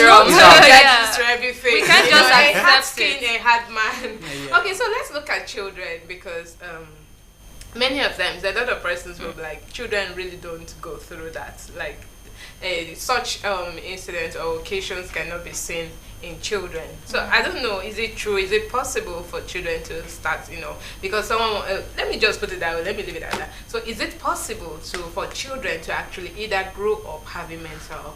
Speaker 4: Everything.
Speaker 3: We can't just
Speaker 4: a hard
Speaker 3: accept
Speaker 4: skin,
Speaker 3: it.
Speaker 4: a hard man. Okay, so let's look at children, because many of them, there are a lot of persons who be like, children really don't go through that. Like, such incidents or occasions cannot be seen in children. So I don't know, is it true? Is it possible for children to start, because someone, let me just put it that way, let me leave it at that. So is it possible for children to actually either grow up having mental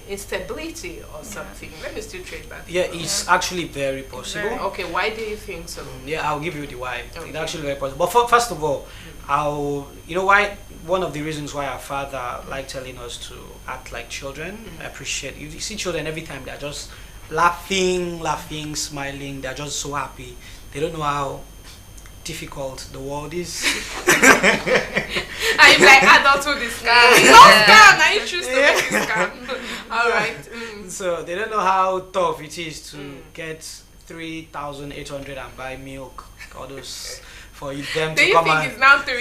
Speaker 4: instability or something? Let me still trade back.
Speaker 2: Yeah, it's actually very possible.
Speaker 4: Okay, why do you think so?
Speaker 2: Yeah, I'll give you the why. It's actually very possible. But first of all, why? One of the reasons why our father liked telling us to act like children, appreciate. You see children every time, they're just laughing, smiling. They're just so happy. They don't know how difficult the world is.
Speaker 4: I'm like, adulthood is scam. No scam. Now you choose to make it scam. All right.
Speaker 2: So they don't know how tough it is to get 3,800 and buy milk. All those. For them
Speaker 4: do
Speaker 2: to
Speaker 4: you
Speaker 2: come
Speaker 4: think it's now 3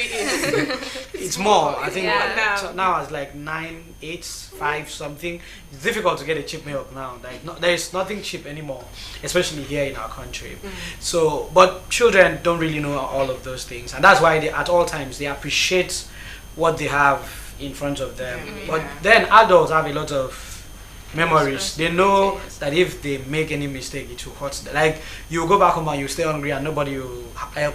Speaker 2: it's more. I think
Speaker 4: now.
Speaker 2: now it's like 9, 8, 5 something. It's difficult to get a cheap milk now. Like there is nothing cheap anymore, especially here in our country. So, but children don't really know all of those things, and that's why they, at all times, they appreciate what they have in front of them. But then adults have a lot of memories. They know that if they make any mistake, it will hurt them. Like, you go back home and you stay hungry and nobody will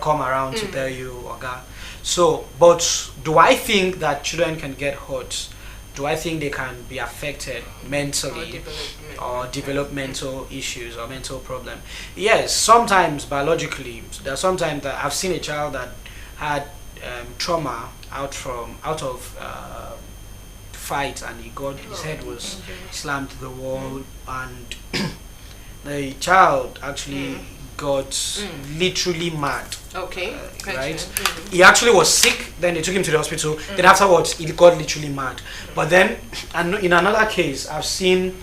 Speaker 2: come around to tell you, Oga. So, but do I think that children can get hurt? Do I think they can be affected mentally or developmental issues or mental problem? Yes, sometimes biologically. There are sometimes that I've seen a child that had trauma out of fight, and his head was slammed to the wall, and the child actually got literally mad.
Speaker 4: Okay.
Speaker 2: Right? He actually was sick, then they took him to the hospital, then afterwards he got literally mad. But then, and in another case, I've seen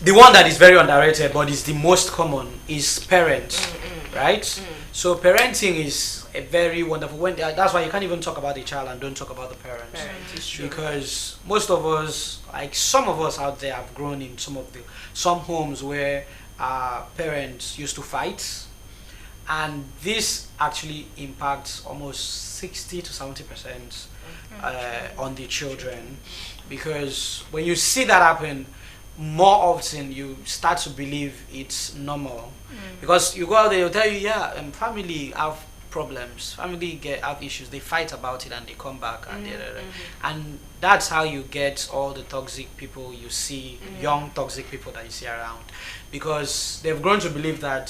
Speaker 2: the one that is very underrated but is the most common is parents, right? So parenting is a very wonderful, that's why you can't even talk about the child and don't talk about the parents. Because most of us, like some of us out there, have grown in some homes where our parents used to fight, and this actually impacts almost 60 to 70% on the children, because when you see that happen more often, you start to believe it's normal. Because you go out there, they'll tell you, family have problems, family have issues, they fight about it and they come back, and that's how you get all the toxic people you see, young toxic people that you see around, because they've grown to believe that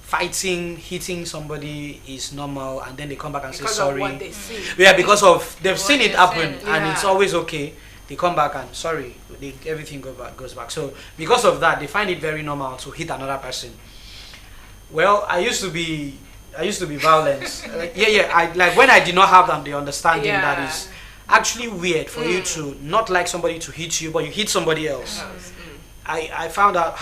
Speaker 2: fighting, hitting somebody is normal, and then they come back and say sorry.
Speaker 4: Of what they see.
Speaker 2: Yeah, because of they've seen it happen, and it's always okay. They come back and sorry, everything goes back. So because of that, they find it very normal to hit another person. Well, I used to be violent. Like when I did not have the understanding that is actually weird for you to not like somebody to hit you, but you hit somebody else. I found out,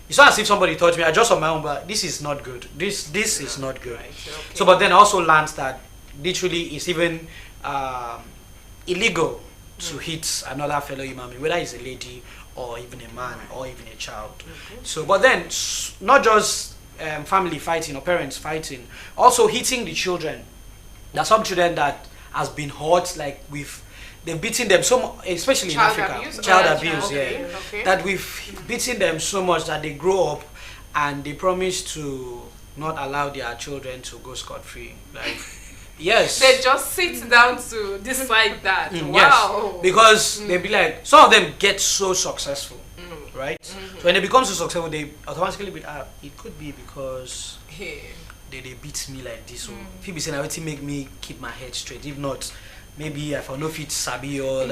Speaker 2: it's not as if somebody taught me. I just on my own, but this is not good. This is not good. Right, okay. So, but then I also learned that literally it's even illegal to hit another fellow human being, whether it's a lady or even a man or even a child. So, but then not just family fighting or parents fighting, also hitting the children. There are some children that has been hurt, like they've beaten them so much, especially in Africa. Child abuse, that we've beaten them so much that they grow up and they promise to not allow their children to go scot-free. Like, yes.
Speaker 4: They just sit down to decide that. Wow.
Speaker 2: Yes. Because they be like, some of them get so successful, right? So when they become so successful, they automatically be, it could be because they beat me like this. So people say everything make me keep my head straight. If not, maybe if I know if it's sabi or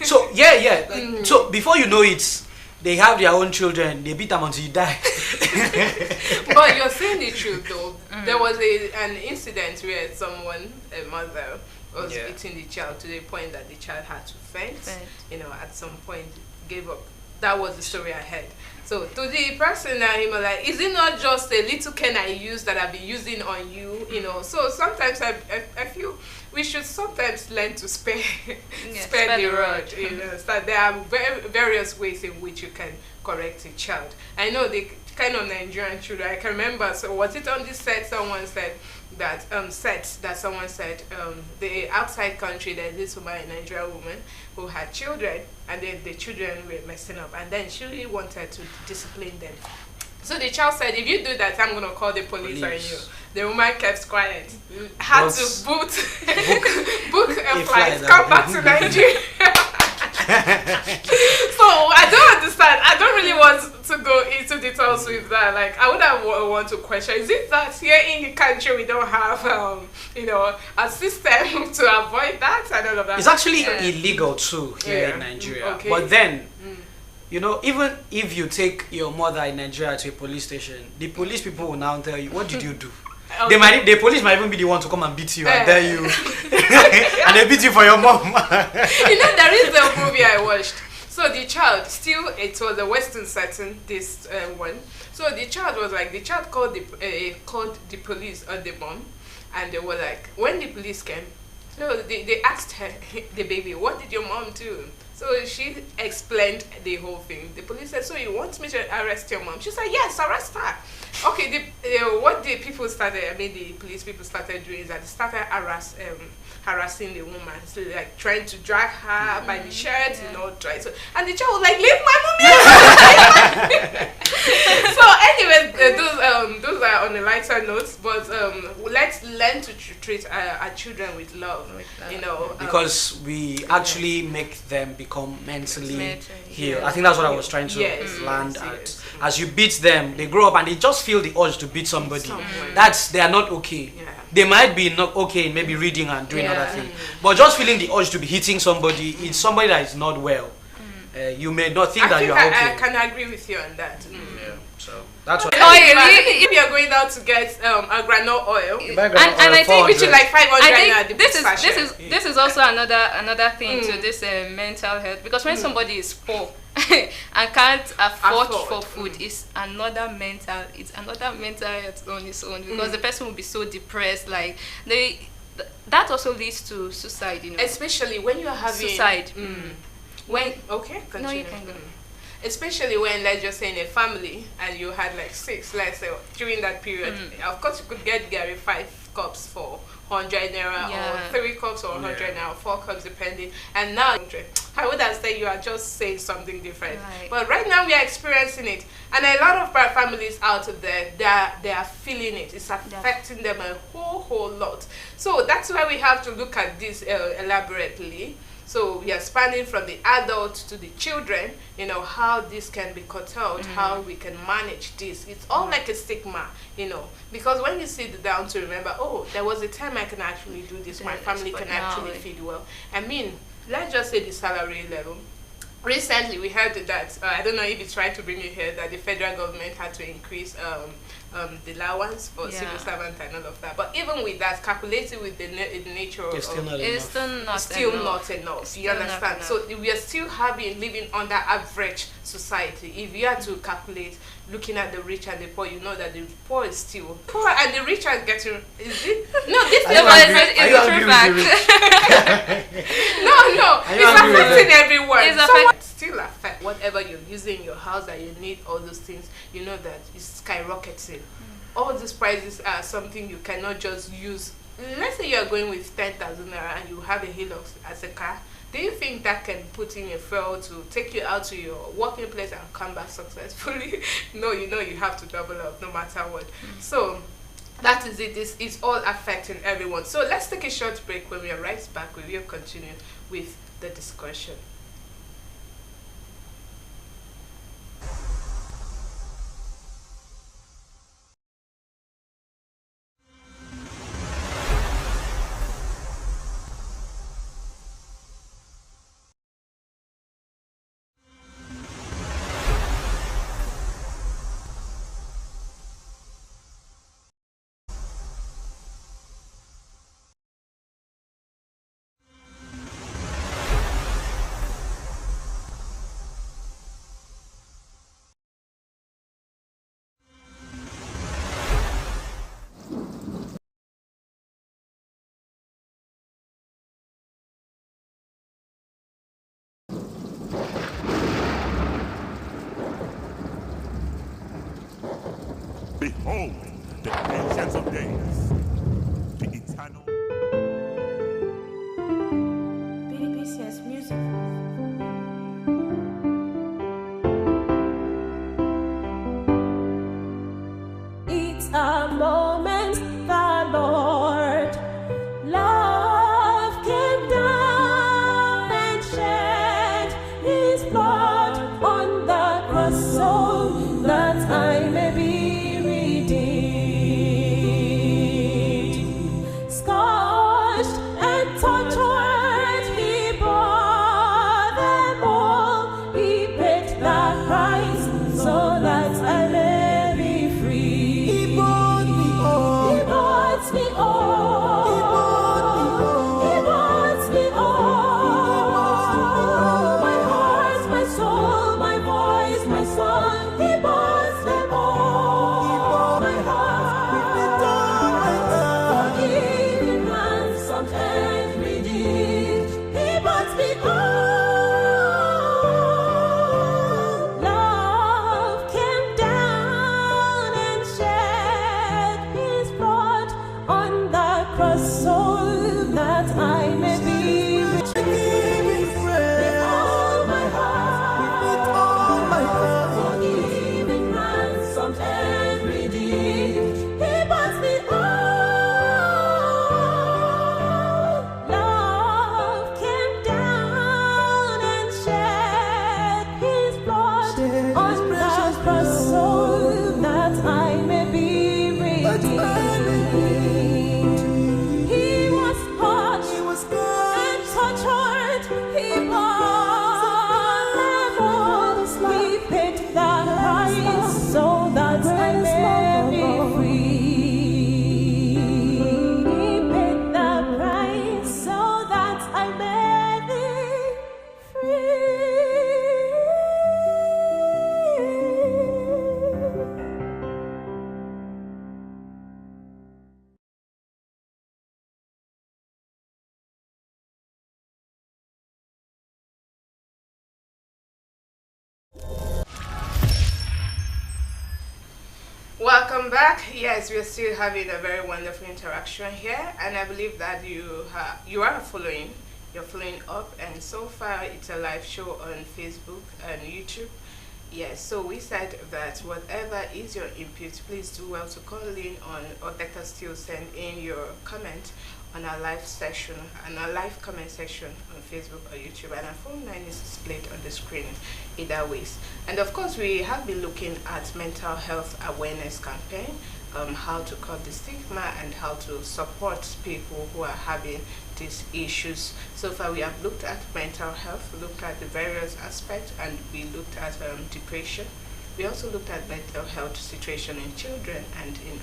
Speaker 2: so yeah. So before you know it, they have their own children. They beat them until you die.
Speaker 4: But you're saying the truth though. There was an incident where someone, a mother, was beating the child to the point that the child had to faint. You know, at some point gave up. That was the story I heard. So to the person that he was like, is it not just a little cane I use that I've been using on you? You know, so sometimes I feel we should sometimes learn to spare spare the rod. You know, so there are various ways in which you can correct a child. I know the kind of Nigerian children. I can remember. So was it on this set? Someone said that someone said the outside country there's this woman, a Nigerian woman, who had children, and then the children were messing up, and then she really wanted to discipline them. So the child said, if you do that, I'm going to call the police on you. The woman kept quiet. Had to book a flight, come back to Nigeria. So I don't understand. I don't really want to go into details with that. Like, I would have want to question, is it that here in the country we don't have a system to avoid that and all of that?
Speaker 2: It's actually illegal too here in Nigeria. Okay. But then you know, even if you take your mother in Nigeria to a police station, the police people will now tell you, what did you do? Okay. The police might even be the one to come and beat you and tell you, and they beat you for your mom.
Speaker 4: You know, there is a movie I watched. So the child, still, it was a Western setting, this one. So the child was like, the child called the police on the mom, and they were like, when the police came, so they asked her, the baby, what did your mom do? So she explained the whole thing. The police said, so you want me to arrest your mom? She said, yes, arrest her. Okay, what the police people started doing is that they started harassing the woman. So like trying to drag her by the shirt, you know, and the child was like, leave my mom alone. So anyway, those are on a lighter note, but let's learn to treat our children with love, you know.
Speaker 2: Because we actually make them become mentally healed. I think that's what I was trying to land at. As you beat them, they grow up and they just feel the urge to beat somebody. They are not okay. They might be not okay in maybe reading and doing other things, but just feeling the urge to be hitting somebody, it's somebody that is not well. You may not think that you are okay.
Speaker 4: I can agree with you on that.
Speaker 2: Yeah, so that's what.
Speaker 4: If you're going out to get a granola oil,
Speaker 3: and I think
Speaker 4: which is like 500
Speaker 3: this is also another thing to this mental health, because when somebody is poor and can't afford for food, it's another mental health on its own, because the person will be so depressed, like that also leads to suicide, you know,
Speaker 4: especially when you're having
Speaker 3: suicide. When
Speaker 4: continue.
Speaker 3: No, you can go.
Speaker 4: Especially when, let's just say, in a family and you had like 6, let's say, during that period, of course you could get Gary 5 cups for 100 naira, or 3 cups or 100 naira, 4 cups depending, and now I would have said you are just saying something different. But right now we are experiencing it, and a lot of our families out there, they are feeling it. It's affecting them a whole lot. So that's why we have to look at this elaborately. So we are spanning from the adults to the children, you know, how this can be curtailed, how we can manage this. It's all like a stigma, you know, because when you sit down to remember, oh, there was a time I can actually do this, my family can actually feed well. I mean, let's just say the salary level. Recently, we heard that, I don't know if it's right to bring you here, that the federal government had to increase the allowance for civil servants and all of that. But even with that, calculated with the nature of
Speaker 2: it's still not
Speaker 4: enough. You understand? So we are still living under average society. If you are to calculate, looking at the rich and the poor, you know that the poor is still poor and the rich are getting. Is it? No, this is a true fact. No, it's affecting everyone. It's still affect whatever you're using in your house that you need, all those things. You know that it's skyrocketing. All these prices are something you cannot just use. Let's say you are going with 10,000 naira and you have a Hilux as a car. Do you think that can put in a fuel to take you out to your working place and come back successfully? No, you know you have to double up no matter what. So that is it. It's all affecting everyone. So let's take a short break. When we are right back, we will continue with the discussion.
Speaker 7: Behold, the ancients of days, the eternal.
Speaker 5: BCS Music.
Speaker 6: It's a moment, the Lord love came down and shed His blood on the cross so that I may be redeemed. Scourged and tortured, He bore them all. He paid the price so that I may be free. He bought me all. He bought me all. He bought me all. My heart, my soul, my voice, my song. He bought them all. My heart, forgiven, ransomed, and redeemed. He bought me all. Love came down and shed His blood on the cross so that I may be rich. With all my heart, forgiven, ransomed, and redeemed. He bought me all. Love came down and shed His blood on the cross so that I may be redeemed. He was hurt and tortured. He bore them all. He paid the price so that I may be free. He paid the price so that I may be free.
Speaker 4: Welcome back. Yes, we're still having a very wonderful interaction here, and I believe that you are following. You're following up, and so far it's a live show on Facebook and YouTube. Yes, so we said that whatever is your input, please do well to call in on, or better still send in your comment on our live session and our live comment section on Facebook or YouTube, and our phone line is displayed on the screen either ways. And of course, we have been looking at mental health awareness campaign, how to curb the stigma and how to support people who are having these issues. So far we have looked at mental health, looked at the various aspects, and we looked at depression. We also looked at mental health situation in children and in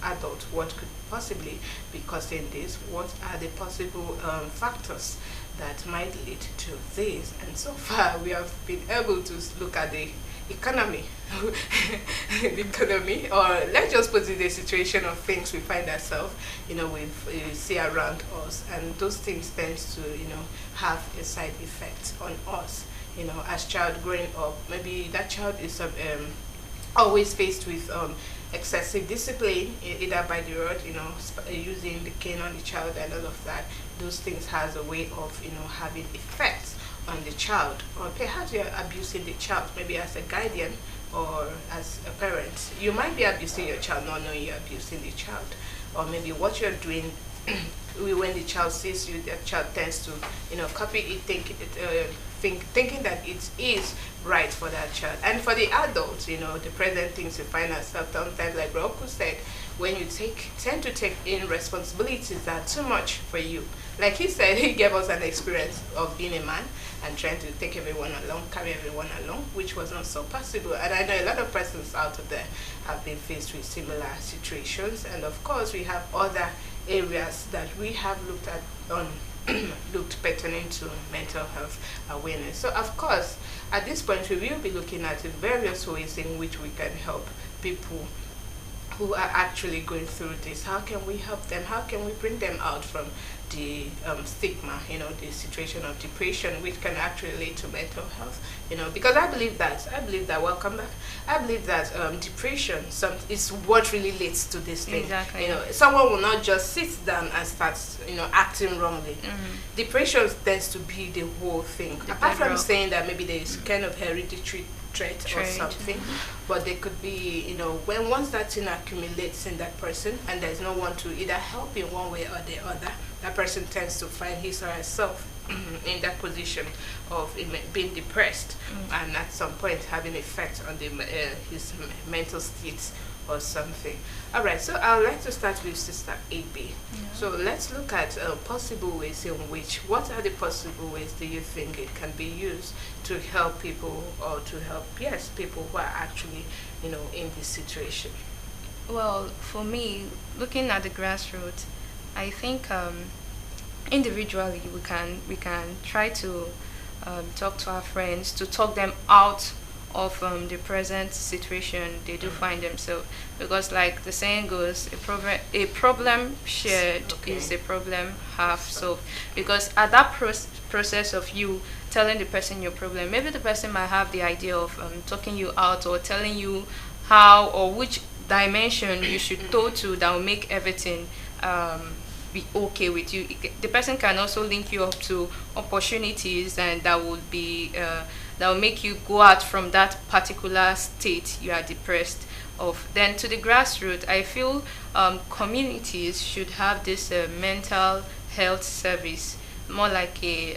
Speaker 4: adults. What could possibly be causing this? What are the possible factors that might lead to this? And so far we have been able to look at the economy, the economy, or let's just put it the situation of things we find ourselves, we see around us, and those things tends to, have a side effect on us. As child growing up, maybe that child is always faced with excessive discipline, either by the rod, using the cane on the child and all of that. Those things has a way of, having effects on the child, or perhaps you're abusing the child, maybe as a guardian or as a parent. You might be abusing your child not knowing you're abusing the child, or maybe what you're doing when the child sees you, the child tends to, copy it, thinking that it is right for that child. And for the adults, the present things we find ourselves sometimes, like Roku said, when you tend to take in responsibilities that are too much for you. Like he said, he gave us an experience of being a man and trying to take everyone along, carry everyone along, which was not so possible. And I know a lot of persons out of there have been faced with similar situations. And of course, we have other areas that we have looked at looked pertaining to mental health awareness. So of course, at this point, we will be looking at the various ways in which we can help people who are actually going through this. How can we help them? How can we bring them out from the stigma, the situation of depression, which can actually lead to mental health. Because I believe that. Welcome back. I believe that depression is what really leads to this thing.
Speaker 3: Exactly.
Speaker 4: Someone will not just sit down and start, acting wrongly. Depression tends to be the whole thing. Apart from saying that maybe there is kind of hereditary trait or something, but they could be, when once that thing accumulates in that person and there's no one to either help in one way or the other, that person tends to find his or herself in that position of being depressed and at some point having effect on his mental state or something. All right, so I would like to start with Sister AB. So let's look at possible ways in which, what are the possible ways do you think it can be used to help people, or to help, people who are actually, in this situation?
Speaker 3: Well, for me, looking at the grassroots, I think individually we can try to talk to our friends, to talk them out of the present situation they do find themselves, because like the saying goes, a problem shared is a problem half solved. Because at that process of you telling the person your problem, maybe the person might have the idea of talking you out, or telling you how or which dimension you should go to that will make everything be okay with you. The person can also link you up to opportunities, and that would be that will make you go out from that particular state you are depressed of. Then to the grassroots, I feel communities should have this mental health service, more like a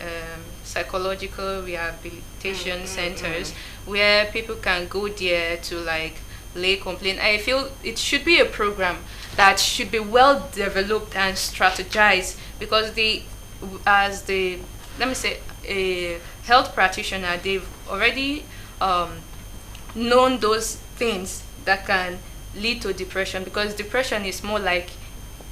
Speaker 3: psychological rehabilitation centers, where people can go there to like lay complaint. I feel it should be a program that should be well developed and strategized, because let me say, a health practitioner, they've already known those things that can lead to depression, because depression is more like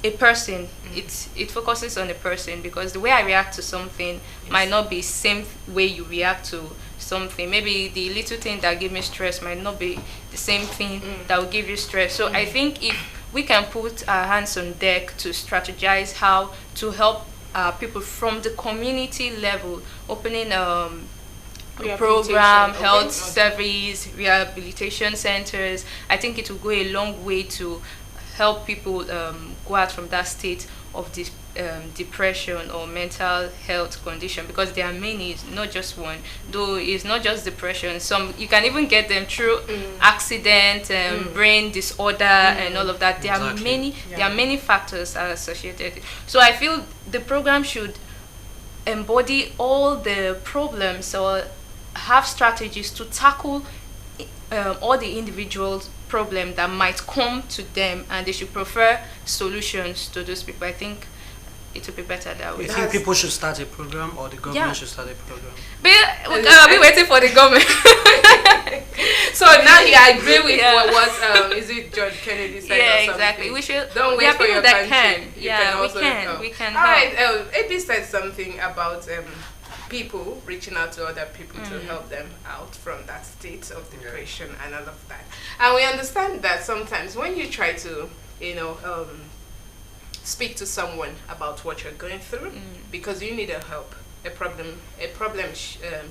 Speaker 3: a person. It focuses on a person, because the way I react to something might not be same way you react to something. Maybe the little thing that give me stress might not be the same thing that will give you stress. So I think if we can put our hands on deck to strategize how to help people from the community level, opening program, health service, rehabilitation centers, I think it will go a long way to help people go out from that state of depression or mental health condition, because there are many, not just one. Though it's not just depression, some you can even get them through accident, brain disorder, and all of that. There are many factors are associated. So I feel the program should embody all the problems, or have strategies to tackle all the individual problem that might come to them, and they should prefer solutions to those people. I think it would be better that way.
Speaker 2: You think people should start a program, or the government should start a program?
Speaker 3: We're waiting for the government.
Speaker 4: So now you agree with what is it John Kennedy said?
Speaker 3: Yeah, exactly. We should.
Speaker 4: Don't wait for your country.
Speaker 3: We can.
Speaker 4: All right. AP said something about people reaching out to other people to help them out from that state of depression and all of that. And we understand that sometimes when you try to, speak to someone about what you're going through, because you need help, a problem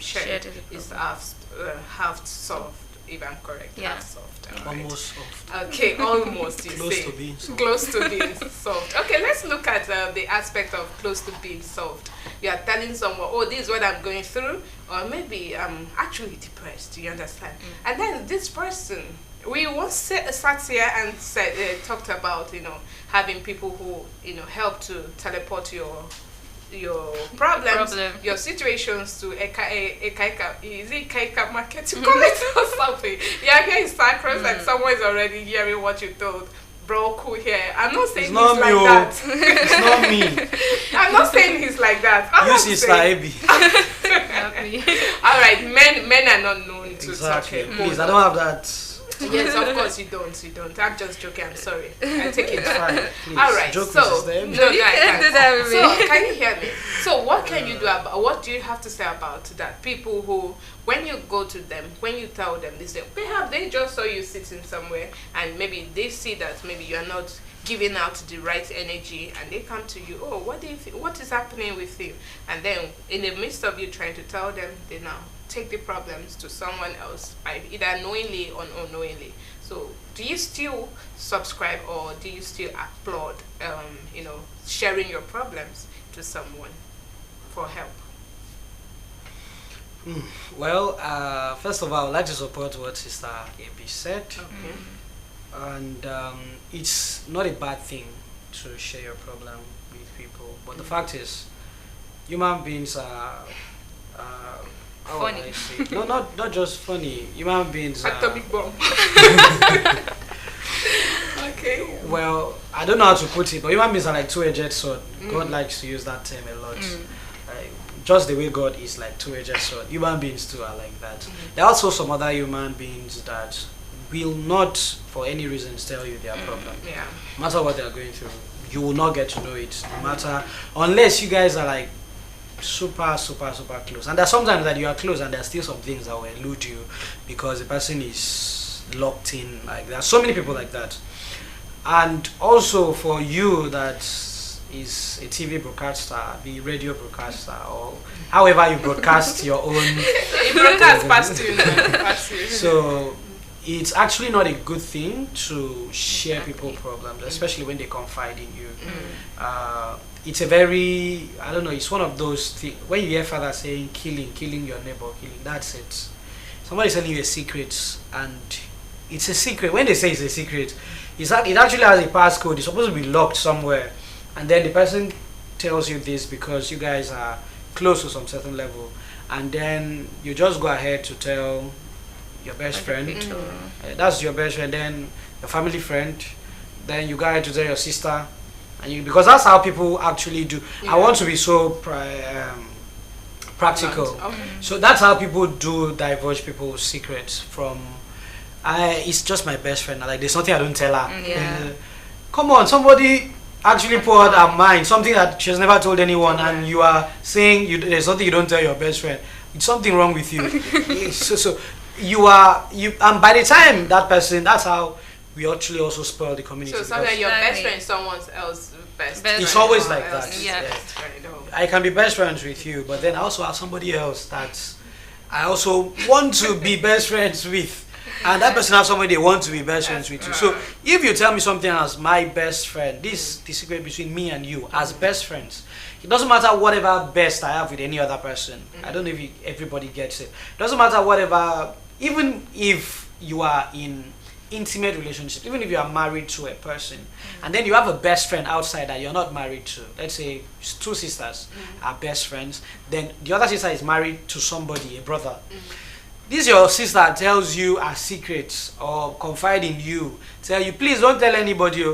Speaker 4: shared is half solved, if I'm correct. Half solved.
Speaker 2: Almost solved.
Speaker 4: Okay, almost. You
Speaker 2: Close
Speaker 4: say.
Speaker 2: to being solved.
Speaker 4: Close to being solved. Okay, let's look at the aspect of close to being solved. You are telling someone, oh, this is what I'm going through, or maybe I'm actually depressed. Do you understand? And then this person, we once sat here and talked about, having people who, help to teleport your problems, your situations to is it Kaika market to call it or something? Yeah, here is Sacros and someone is already hearing what you told. Bro, cool here. I'm not saying he's like that.
Speaker 2: It's not me.
Speaker 4: I'm not saying he's like that.
Speaker 2: You Sister Abby.
Speaker 4: All right, men are not known to talk.
Speaker 2: Please, I don't have that.
Speaker 4: Yes, of course you don't. I'm just joking. I'm sorry. I take it back.
Speaker 2: Please,
Speaker 4: all right.
Speaker 2: joke
Speaker 4: So
Speaker 2: with them.
Speaker 4: no, you can't do that with me. So can you hear me? So what can you do about? What do you have to say about that? People who, when you go to them, when you tell them, they say perhaps they just saw you sitting somewhere, and maybe they see that maybe you are not giving out the right energy, and they come to you, oh, what do you think, what is happening with you? And then in the midst of you trying to tell them, they now take the problems to someone else, either knowingly or unknowingly. So do you still subscribe, or do you still applaud sharing your problems to someone for help?
Speaker 2: Well, first of all, I would like to support what Sister AB said.
Speaker 4: Okay.
Speaker 2: And it's not a bad thing to share your problem with people, but the fact is, human beings are how would
Speaker 3: Funny.
Speaker 2: I say? No, not just funny. Human beings are,
Speaker 4: Atomic bomb. Okay.
Speaker 2: well, I don't know how to put it, but human beings are like two-edged sword. God likes to use that term a lot. Just the way God is like two-edged sword. Human beings too are like that. There are also some other human beings that will not, for any reasons, tell you their problem.
Speaker 4: Yeah.
Speaker 2: No matter what they are going through, you will not get to know it. No matter, unless you guys are like super close. And there's sometimes that you are close, and there's still some things that will elude you because the person is locked in. Like there are so many people like that. And also for you that is a TV broadcaster, the radio broadcaster, or however you broadcast your own.
Speaker 4: It broadcasts past you. Past you.
Speaker 2: So it's actually not a good thing to share people's problems, especially when they confide in you. It's a very, I don't know, it's one of those things, when you hear father saying killing your neighbor, that's it. Somebody's telling you a secret, and it's a secret. When they say it's a secret, it actually has a passcode. It's supposed to be locked somewhere, and then the person tells you this because you guys are close to some certain level, and then you just go ahead to tell your best friend. That's your best friend, then your family friend, then you go ahead to tell your sister, and because that's how people actually do. I want to be so practical. So that's how people do divulge people's secrets from. It's just my best friend. Like there's something I don't tell her. Come on, somebody actually poured her mind, something that she's never told anyone, and you are saying there's something you don't tell your best friend. It's something wrong with you. so and by the time that person, that's how we actually also spoil the community.
Speaker 4: So sometimes your best friend is someone else's best friend.
Speaker 2: It's always like that.
Speaker 3: Yeah.
Speaker 2: I can be best friends with you, but then I also have somebody else that I also want to be best friends with. And that person has somebody they want to be best friends with you. So if you tell me something as my best friend, this the secret between me and you as best friends. It doesn't matter whatever best I have with any other person. I don't know if everybody gets it. It doesn't matter whatever, even if you are in intimate relationship, even if you are married to a person, and then you have a best friend outside that you're not married to. Let's say two sisters are best friends, then the other sister is married to somebody, a brother. This your sister tells you a secret or confide in you, tell you, please don't tell anybody.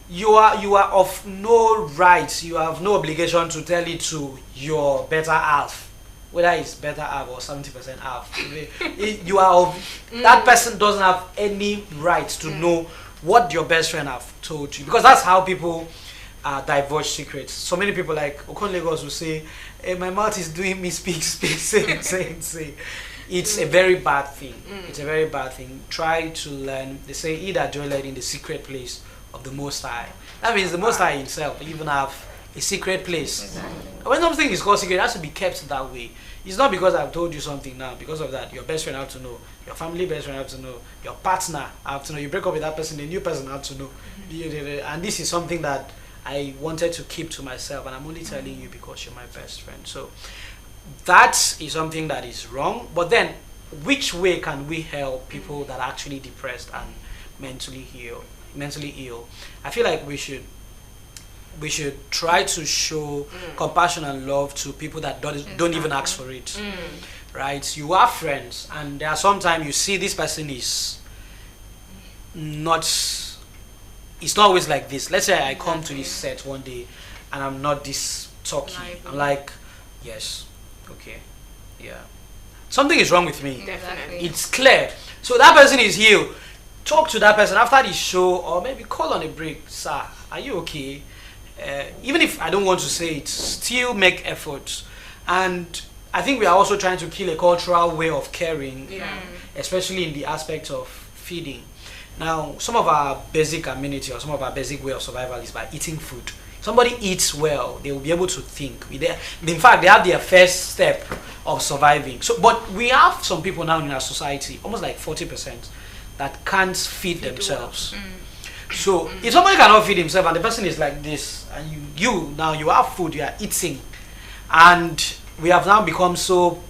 Speaker 2: You are of no right, you have no obligation to tell it to your better half, whether it's better half or 70% half. You are of, that person doesn't have any right to know what your best friend have told you, because that's how people divulge secrets. So many people like Okon Lagos will say, hey, my mouth is doing me speak, say. It's a very bad thing. It's a very bad thing. Try to learn. They say, he that dwelleth in the secret place of the Most High. That means the Most High himself will even have a secret place. Exactly. When something is called secret, it has to be kept that way. It's not because I've told you something now. Because of that, your best friend have to know. Your family best friend have to know. Your partner have to know. You break up with that person, the new person have to know. And this is something that I wanted to keep to myself, and I'm only telling you because you're my best friend. So that is something that is wrong. But then, which way can we help people that are actually depressed and mentally ill? I feel like we should try to show compassion and love to people that don't even ask for it. Right? You are friends, and there are sometimes you see this person is not. It's not always like this. Let's say I come to this set one day, and I'm not this talky. I'm like, yes. Okay, yeah. Something is wrong with me.
Speaker 4: Definitely.
Speaker 2: It's clear. So that person is healed. Talk to that person after the show, or maybe call on a break. Sir, are you okay? Even if I don't want to say it, still make efforts. And I think we are also trying to kill a cultural way of caring, especially in the aspect of feeding. Now, some of our basic amenity or some of our basic way of survival is by eating food. Somebody eats well, they will be able to think. In fact, they have their first step of surviving. So, but we have some people now in our society, almost like 40%, that can't feed themselves. So, if somebody cannot feed himself and the person is like this, and you now you have food, you are eating, and we have now become so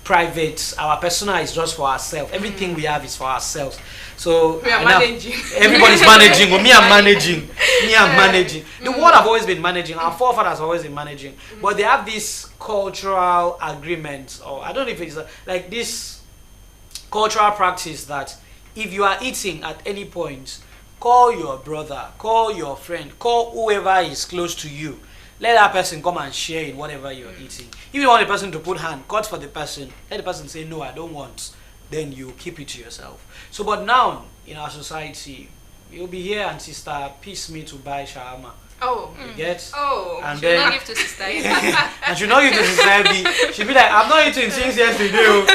Speaker 2: private. Our persona is just for ourselves. Everything we have is for ourselves. So
Speaker 4: we are managing.
Speaker 2: Everybody's managing. Well, me, I'm managing. Me, I'm managing. The world have always been managing. Our forefathers have always been managing. But they have this cultural agreement, or I don't know if it's like this cultural practice that if you are eating at any point, call your brother, call your friend, call whoever is close to you. Let that person come and share in whatever you're eating. If you want the person to put hand, cut for the person. Let the person say, no, I don't want. Then you keep it to yourself. So, but now, in our society, you'll be here and sister, piece me to buy shawarma.
Speaker 4: Oh.
Speaker 2: You get?
Speaker 4: Oh.
Speaker 2: And
Speaker 3: Should
Speaker 2: then,
Speaker 3: not give to sister.
Speaker 2: and she'll not give to sister B. She'll be like, I've not eaten since yesterday.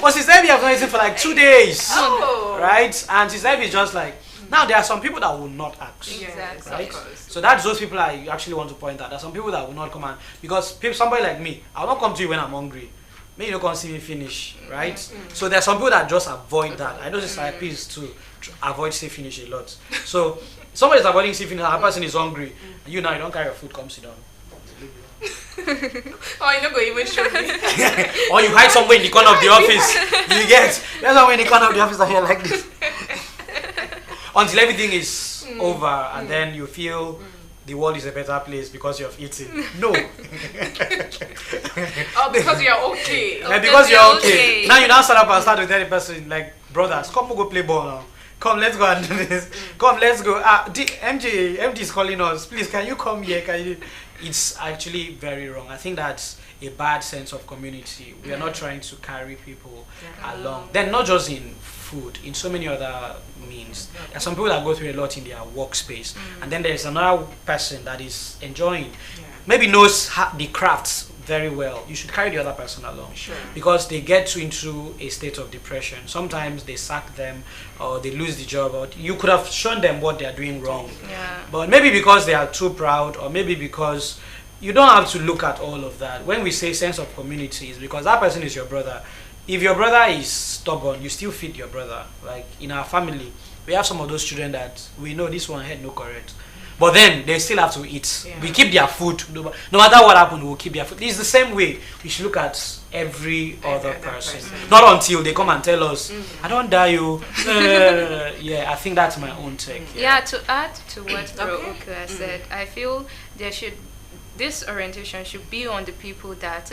Speaker 2: But sister B, I've not eaten for like 2 days.
Speaker 4: Oh.
Speaker 2: Right? And sister B is just like, now there are some people that will not ask.
Speaker 3: Exactly.
Speaker 2: Right? So that's those people I actually want to point out. There are some people that will not come and because somebody like me, I'll not come to you when I'm hungry. Maybe you don't come see me finish, right? So there are some people that just avoid that. I know this is to avoid say finish a lot. So somebody is avoiding say finish, a person is hungry, and you now you don't carry your food, come sit down.
Speaker 4: Oh, you're not going to even show me.
Speaker 2: Or you hide somewhere in the corner of the office. You get there's somewhere in the corner of the office that you're like this. Until everything is over and then you feel the world is a better place because you've eaten. No.
Speaker 4: Oh, because you're okay.
Speaker 2: Like, because you're okay. Now you now stand up and start to tell the person like, brothers, come go play ball now. Come, let's go and do this. Come, let's go. MD is calling us. Please, can you come here? Can you? It's actually very wrong. I think that's a bad sense of community. We are not trying to carry people along. Then not just in food, in so many other means. There are some people that go through a lot in their workspace, and then there's another person that is enjoying, maybe knows the crafts very well. You should carry the other person along, because they get into a state of depression. Sometimes they sack them, or they lose the job, or you could have shown them what they are doing wrong. But maybe because they are too proud, or maybe because you don't have to look at all of that. When we say sense of community, is because that person is your brother. If your brother is stubborn, you still feed your brother. Like in our family, we have some of those children that we know this one head no correct, but then they still have to eat. We keep their food. No matter what happened, we'll keep their food. It's the same way we should look at every other person. Not until they come and tell us, I don't die you. Yeah, I think that's my own take.
Speaker 3: Yeah, to add to what Bro Oku has said, I feel this orientation should be on the people that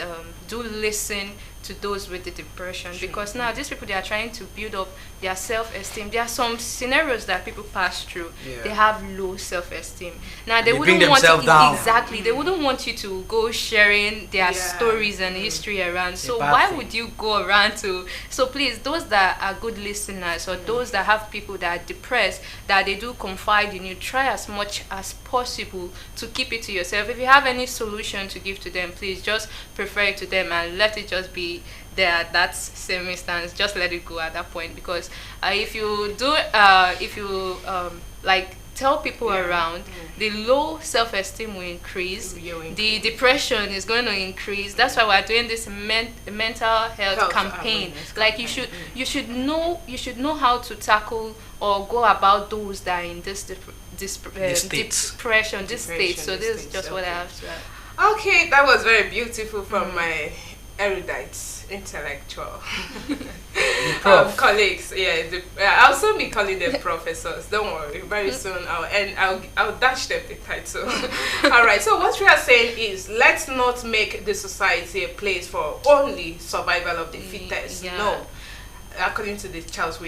Speaker 3: do listen to those with the depression, because now these people, they are trying to build up their self-esteem. There are some scenarios that people pass through. They have low self-esteem. Now they wouldn't want to, they wouldn't want you to go sharing their stories and history around. So why would you go around to? So please, those that are good listeners, or those that have people that are depressed, that they do confide in you, try as much as possible to keep it to yourself. If you have any solution to give to them, please just prefer it to them and let it just be there at that same instance. Just let it go at that point, because if you like tell people around, the low self-esteem will increase, the depression is going to increase. That's why we're doing this mental health campaign. Like you should know how to tackle or go about those that are in this depression, this state. So this is just what I have to add.
Speaker 4: Okay, that was very beautiful from my erudite intellectual colleagues. I'll soon be calling them professors. Don't worry, very soon I'll dash them the title. All right, so what we are saying is, let's not make the society a place for only survival of the fittest. No, according to the Charles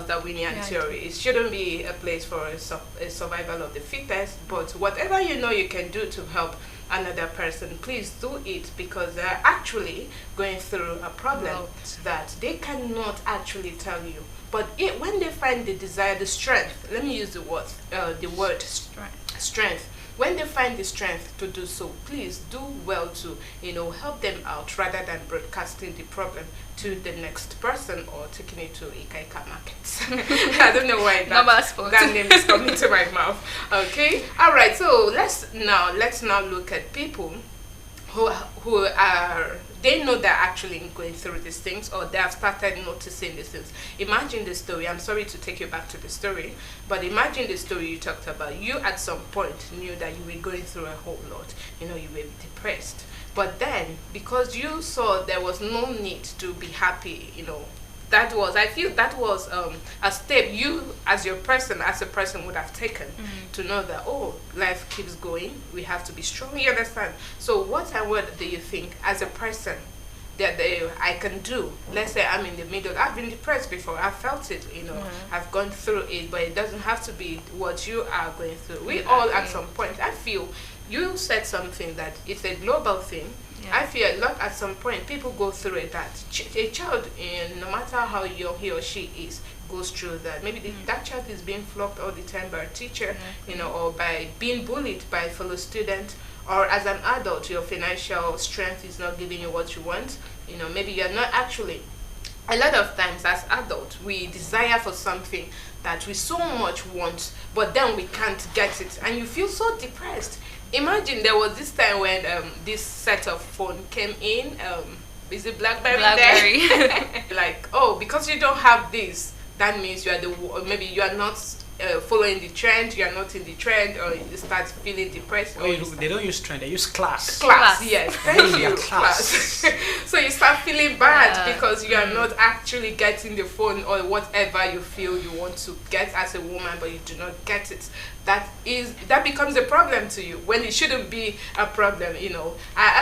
Speaker 4: Darwinian theory, it shouldn't be a place for a survival of the fittest, but whatever you know you can do to help another person, please do it, because they're actually going through a problem that they cannot actually tell you. But when they find the desire, the strength, let me use the word strength, when they find the strength to do so, please do well to, help them out rather than broadcasting the problem to the next person or taking it to Ikaika Market. I don't know why that name is coming to my mouth. Okay, all right. So let's now look at people who are, they know they're actually going through these things, or they have started noticing these things. Imagine the story. I'm sorry to take you back to the story, but imagine the story you talked about. You at some point knew that you were going through a whole lot. You were depressed. But then, because you saw there was no need to be happy, I feel that was a step you as a person would have taken to know that, oh, life keeps going, we have to be strong, you understand? So what and what do you think as a person that I can do? Let's say I'm in the middle, I've been depressed before, I've felt it, I've gone through it, but it doesn't have to be what you are going through. We all at some point, I feel, you said something that it's a global thing. Yeah. I feel a lot at some point people go through it, that a child, no matter how young he or she is, goes through that. Maybe that child is being flogged all the time by a teacher, or by being bullied by a fellow student, or as an adult your financial strength is not giving you what you want. Maybe you're not actually, a lot of times as adults we desire for something that we so much want, but then we can't get it, and you feel so depressed. Imagine there was this time when this set of phone came in. Is it BlackBerry? There? Like, oh, because you don't have this, that means you are maybe you are not following the trend. You are not in the trend, or you start feeling depressed.
Speaker 2: Oh, they don't use trend; they use class.
Speaker 4: Class, yes. Thank you, class. So you start feeling bad because you are not actually getting the phone or whatever you feel you want to get as a woman, but you do not get it. That becomes a problem to you when it shouldn't be a problem.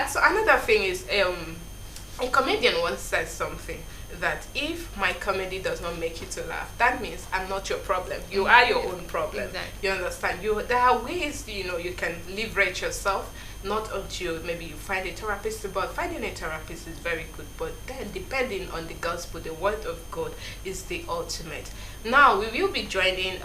Speaker 4: So another thing is, a comedian once said something that if my comedy does not make you to laugh, that means I'm not your problem. You are your own problem. Exactly. You understand? There are ways you can leverage yourself. Not until maybe you find a therapist, but finding a therapist is very good. But then, depending on the gospel, the word of God is the ultimate. Now, we will be joining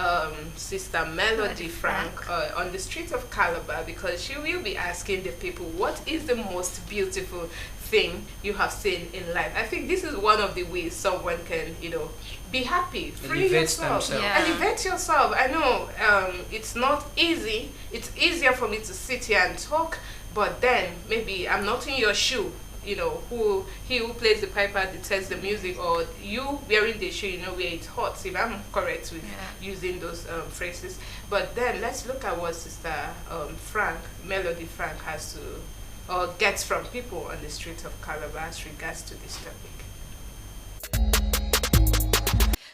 Speaker 4: Sister Melody Frank on the streets of Calabar, because she will be asking the people, what is the most beautiful thing you have seen in life? I think this is one of the ways someone can, be happy, free yourself, elevate yourself. I know it's not easy. It's easier for me to sit here and talk, but then maybe I'm not in your shoe. Who plays the piper detects the music, or you wearing the shoe, where it hurts, if I'm correct with using those phrases. But then let's look at what Sister Melody Frank has to, or gets from people on the streets of Calabar as regards to this topic.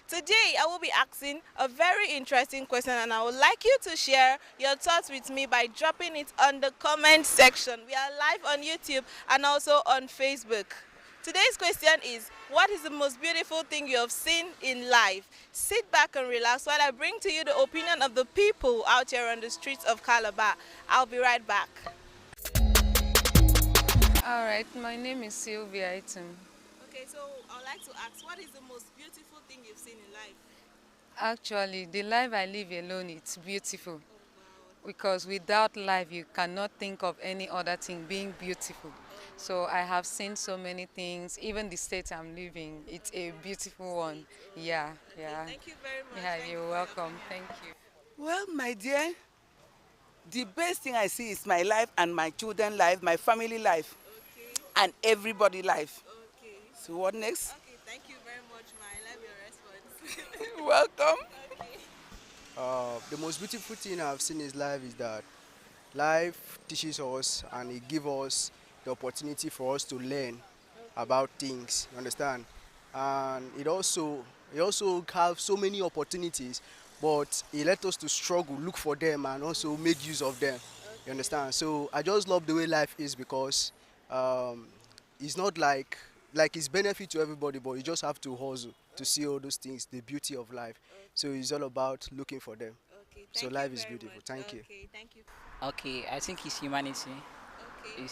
Speaker 9: Today, I will be asking a very interesting question, and I would like you to share your thoughts with me by dropping it on the comment section. We are live on YouTube and also on Facebook. Today's question is, what is the most beautiful thing you have seen in life? Sit back and relax while I bring to you the opinion of the people out here on the streets of Calabar. I'll be right back.
Speaker 10: All right, my name is Sylvia Item.
Speaker 9: Okay, so I'd like to ask, what is the most beautiful thing you've seen in life?
Speaker 10: Actually, the life I live alone, it's beautiful. Oh, wow. Because without life, you cannot think of any other thing being beautiful. So I have seen so many things. Even the state I'm living, it's a beautiful one. Yeah.
Speaker 9: Thank you very much.
Speaker 10: Yeah, you're welcome. Thank you.
Speaker 11: Well, my dear, the best thing I see is my life and my children's life, my family life, and everybody's life.
Speaker 9: Okay.
Speaker 11: So what next?
Speaker 9: Okay, thank you very much, Ma. I love your response.
Speaker 11: You're welcome.
Speaker 9: Okay.
Speaker 12: The most beautiful thing I've seen in life is that life teaches us, and it gives us the opportunity for us to learn about things, you understand? And it also has so many opportunities, but it lets us to struggle, look for them, and also make use of them, you understand? So I just love the way life is, because it's not like it's benefit to everybody, but you just have to hustle to see all those things, the beauty of life. So it's all about looking for them.
Speaker 9: Okay,
Speaker 12: so life is beautiful.
Speaker 9: Much.
Speaker 12: Thank you.
Speaker 9: Okay, thank you.
Speaker 13: Okay, I think it's humanity.
Speaker 9: Okay.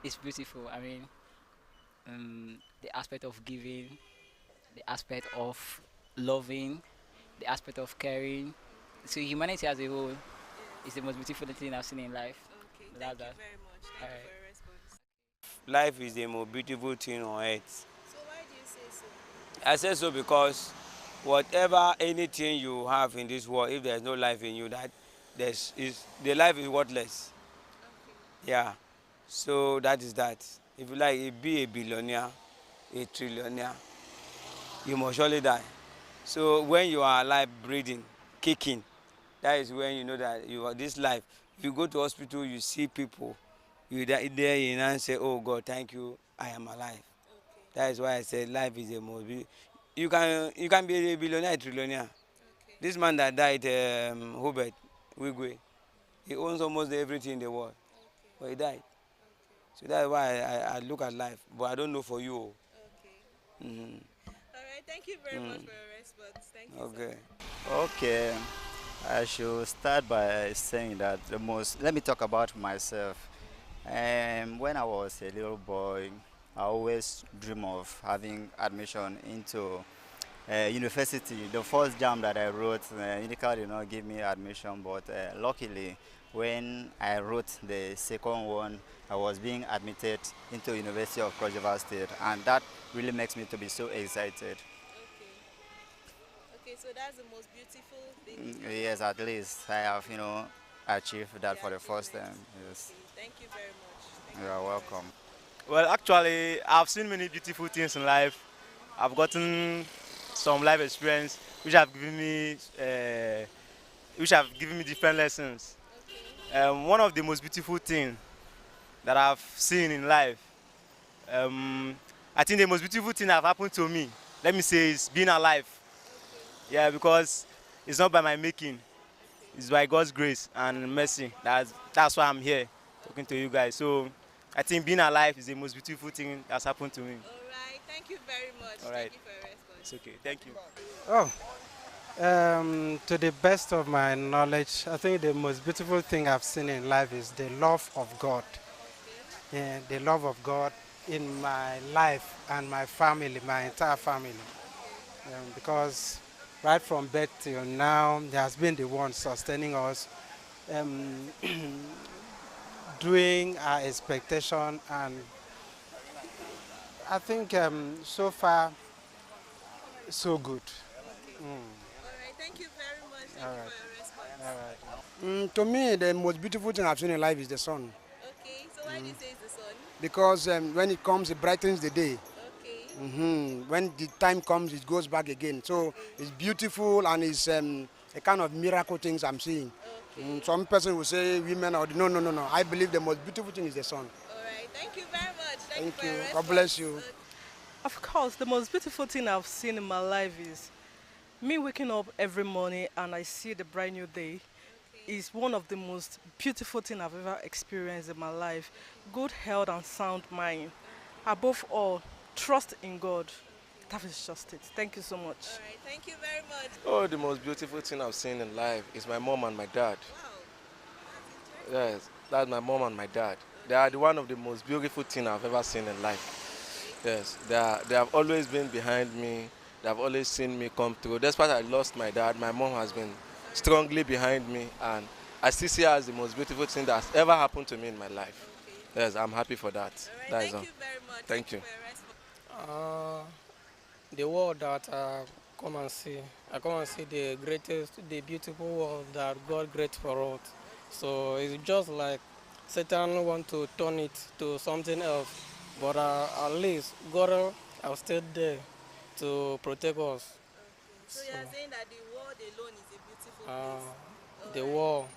Speaker 13: It's beautiful. I mean, the aspect of giving, the aspect of loving, the aspect of caring. So humanity as a whole, it's the most beautiful thing I've seen in life.
Speaker 9: Okay,
Speaker 13: That's
Speaker 9: thank you
Speaker 13: that.
Speaker 9: very much. Thank you
Speaker 13: Alright.
Speaker 9: for your response.
Speaker 14: Life is the most beautiful thing on earth.
Speaker 9: So why do you say so?
Speaker 14: I say so because whatever anything you have in this world, if there's no life in you, the life is worthless. Yeah. So that is that. If you like, be a billionaire, a trillionaire, you must surely die. So when you are alive, breathing, kicking, that is when you know that you are this life. If you go to hospital, you see people, you die there, you now say, "Oh God, thank you, I am alive." That is why I said life is the most. You can be a billionaire, a trillionaire. This man that died, Hubert Wigwe, he owns almost everything in the world, but he died. So that's why I look at life, but I don't know for you.
Speaker 9: Okay. All right. Thank you very much for your response. Thank you.
Speaker 14: Okay.
Speaker 15: Okay, I should start by saying that let me talk about myself. When I was a little boy, I always dream of having admission into university. The first JAM that I wrote, Unica did not give me admission, but luckily, when I wrote the second one, I was being admitted into University of Cross River State, and that really makes me to be so excited.
Speaker 9: Okay, so that's the most beautiful thing.
Speaker 15: Yes, at least I have, achieved that for the first time. Yes.
Speaker 9: Okay, thank you very much.
Speaker 15: You are welcome.
Speaker 7: Well, actually, I've seen many beautiful things in life. I've gotten some life experience which have given me different lessons. One of the most beautiful things that I've seen in life, I think the most beautiful thing that have happened to me, let me say, is being alive. Yeah, because it's not by my making, it's by God's grace and mercy. That's why I'm here talking to you guys. So I think being alive is the most beautiful thing that's happened to me.
Speaker 9: All right, thank you very much.
Speaker 7: All right.
Speaker 9: Thank you for your response.
Speaker 7: It's okay, thank you.
Speaker 16: To the best of my knowledge, I think the most beautiful thing I've seen in life is the love of God. Yeah, the love of God in my life and my family, my entire family. Because right from birth till now, He has been the one sustaining us, doing our expectation, and I think so far, so good.
Speaker 9: All right, thank you very much. Thank you for your response.
Speaker 17: To me, the most beautiful thing I've seen in life is the sun.
Speaker 9: Okay, so why do you say it's the sun?
Speaker 17: Because when it comes, it brightens the day.
Speaker 9: Okay.
Speaker 17: When the time comes, it goes back again. So it's beautiful, and it's a kind of miracle things I'm seeing. Some person will say women or no. I believe the most beautiful thing is the sun.
Speaker 9: All right, thank you very much. Thank you for
Speaker 17: you.
Speaker 9: your
Speaker 17: God
Speaker 9: response.
Speaker 17: bless you.
Speaker 18: Of course, the most beautiful thing I've seen in my life is me waking up every morning and I see the brand new day. Is one of the most beautiful things I've ever experienced in my life. Good health and sound mind. Above all, trust in God. That is just it. Thank you so much.
Speaker 9: All right, thank you very much.
Speaker 19: Oh, the most beautiful thing I've seen in life is my mom and my dad. Yes, that's my mom and my dad. They are one of the most beautiful things I've ever seen in life. Yes, they have always been behind me. They have always seen me come through. Despite I lost my dad, my mom has been strongly behind me, and I still see her as the most beautiful thing that's ever happened to me in my life. Yes, I'm happy for that.
Speaker 9: All right, thank you very much.
Speaker 19: Thank you.
Speaker 20: The world that I come and see the greatest, the beautiful world that God created for us. So it's just like Satan want to turn it to something else, but at least God has stayed there to protect us.
Speaker 9: So you are saying that the world alone is a beautiful place?
Speaker 20: The world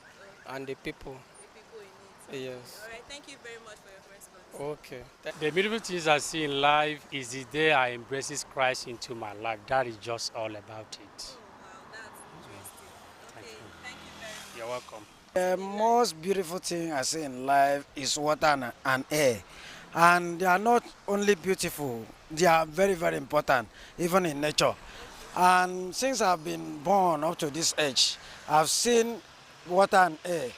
Speaker 20: and the people.
Speaker 9: The people in it.
Speaker 20: Yes.
Speaker 9: All right, thank you very much for your response.
Speaker 20: Okay.
Speaker 21: The beautiful things I see in life is the day I embraces Christ into my life. That is just all about it.
Speaker 9: Oh, wow, that's interesting.
Speaker 21: Thank you.
Speaker 9: Thank you very much.
Speaker 21: You're welcome.
Speaker 22: The most beautiful thing I see in life is water and air. And they are not only beautiful, they are very, very important, even in nature. And since I've been born up to this age, I've seen water and air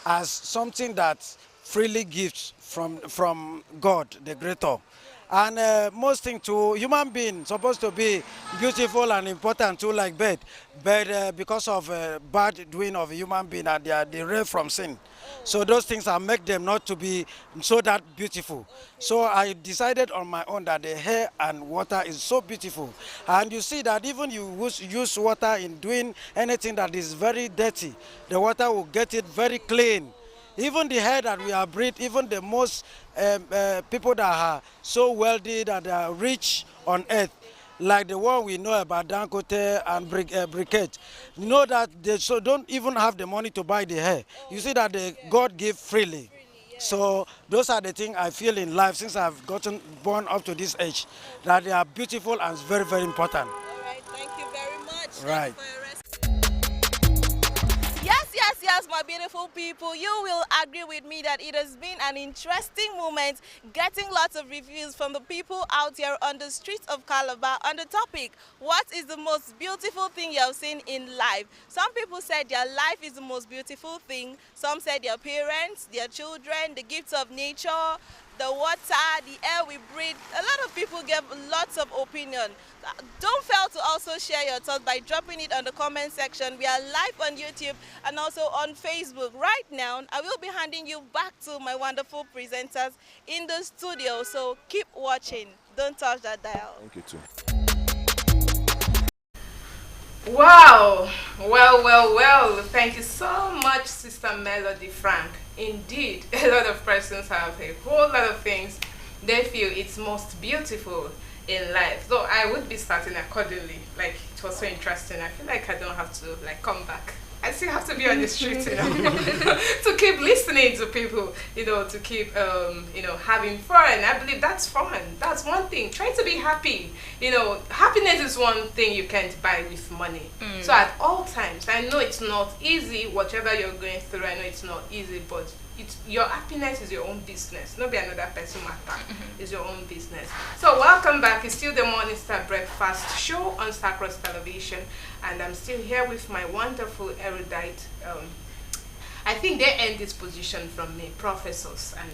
Speaker 22: as something that freely gives from God, the Creator. And most thing to human being supposed to be beautiful and important too, like bird. But because of bad doing of human being, and they are derived from sin. So those things are make them not to be so that beautiful. So I decided on my own that the air and water is so beautiful. And you see that even you use water in doing anything that is very dirty, the water will get it very clean. Even the air that we are breathing, even the most people that are so wealthy, that are rich on earth, like the one we know about Dangote and Briquette, you know that they so don't even have the money to buy the hair. You see that God give freely. So those are the things I feel in life since I've gotten born up to this age, that they are beautiful and very, very important.
Speaker 9: All right, thank you very much.
Speaker 22: Right.
Speaker 9: Yes, my beautiful people, you will agree with me that it has been an interesting moment getting lots of reviews from the people out here on the streets of Calabar on the topic, what is the most beautiful thing you have seen in life? Some people said their life is the most beautiful thing. Some said their parents, their children, the gifts of nature, the water, the air we breathe. A lot of people gave lots of opinion. Don't fail to also share your thoughts by dropping it on the comment section. We are live on YouTube and also on Facebook. Right now, I will be handing you back to my wonderful presenters in the studio. So keep watching. Don't touch that dial.
Speaker 1: Thank you too.
Speaker 4: Wow. Well. Thank you so much, Sister Melody Frank. Indeed, a lot of persons have a whole lot of things they feel it's most beautiful in life. So I would be starting accordingly. Like, it was so interesting. I feel like I don't have to like come back. I still have to be on the street, you know, to keep listening to people, you know, to keep, you know, having fun. I believe that's fun. That's one thing. Try to be happy. You know, happiness is one thing you can't buy with money. So at all times, I know it's not easy, whatever you're going through, I know it's not easy, but your happiness is your own business. Not be another person matter. It's your own business. So welcome back. It's still the Morning Star Breakfast Show on Starcross Television, and I'm still here with my wonderful erudite. I think they earned this position from me, professors and.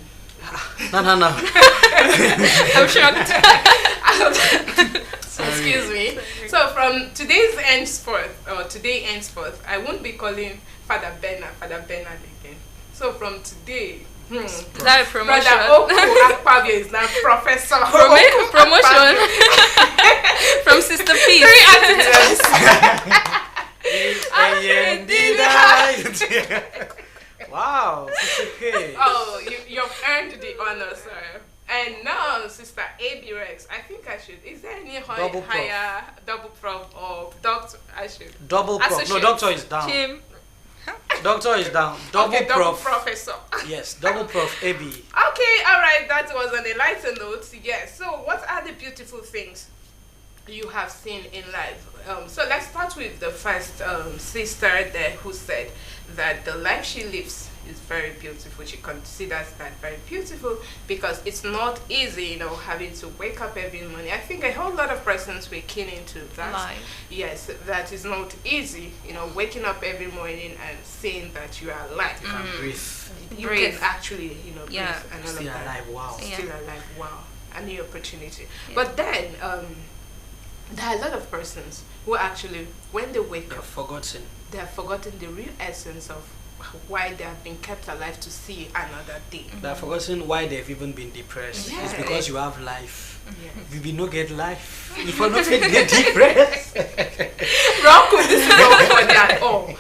Speaker 2: No.
Speaker 4: I'm shocked. Excuse me. So from today's henceforth, or today henceforth, I won't be calling Father Bernard again. So from today,
Speaker 3: is that a promotion?
Speaker 4: Brother Oku Akpabio is now Professor.
Speaker 3: Promotion from Sister Peace.
Speaker 4: 3 attitudes.
Speaker 2: Wow, Sister K.
Speaker 4: Oh, you've earned the honor, sir. And now, Sister A.B. Rex, I think I should. Is there any higher double prof or doctor? I should.
Speaker 2: Double prof. No, doctor is down.
Speaker 4: Kim.
Speaker 2: Doctor is down. Double
Speaker 4: okay,
Speaker 2: prof.
Speaker 4: Double professor.
Speaker 2: Yes, double prof AB.
Speaker 4: Okay, alright, that was on a lighter note. Yes, so what are the beautiful things you have seen in life? So let's start with the first sister there who said that the life she lives is very beautiful. She considers that very beautiful because it's not easy, you know, having to wake up every morning. I think a whole lot of persons were keen into that.
Speaker 3: Life.
Speaker 4: Yes, that is not easy, you know, waking up every morning and seeing that you are alive.
Speaker 2: You can breathe.
Speaker 4: You can actually, you know, breathe and all
Speaker 2: Still
Speaker 4: of that.
Speaker 2: alive, wow.
Speaker 4: Still alive, wow. A new opportunity. But then, there are a lot of persons who actually, when they wake up, they have forgotten the real essence of why they have been kept alive to see another day.
Speaker 2: They have forgotten why they've even been depressed.
Speaker 4: Yeah.
Speaker 2: It's because you have life.
Speaker 4: Yes.
Speaker 2: If you don't get life, if you not get depressed.
Speaker 4: Roku, this is not funny at all.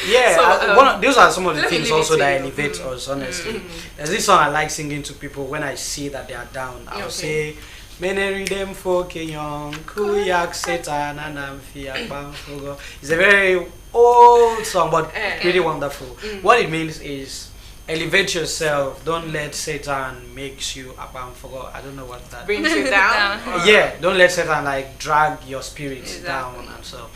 Speaker 2: Yeah,
Speaker 4: So,
Speaker 2: those are some of the
Speaker 4: let me
Speaker 2: things
Speaker 4: leave it
Speaker 2: also
Speaker 4: to
Speaker 2: that
Speaker 4: you.
Speaker 2: elevate us, honestly. There's this song I like singing to people when I see that they are down. I'll say, Many them folk young, kuyak Satan and Amphia. It's a very old song, but really wonderful. What it means is elevate yourself. Don't let Satan makes you forgot. I don't know what that
Speaker 4: brings you down.
Speaker 2: Yeah, don't let Satan like drag your spirits down. And so,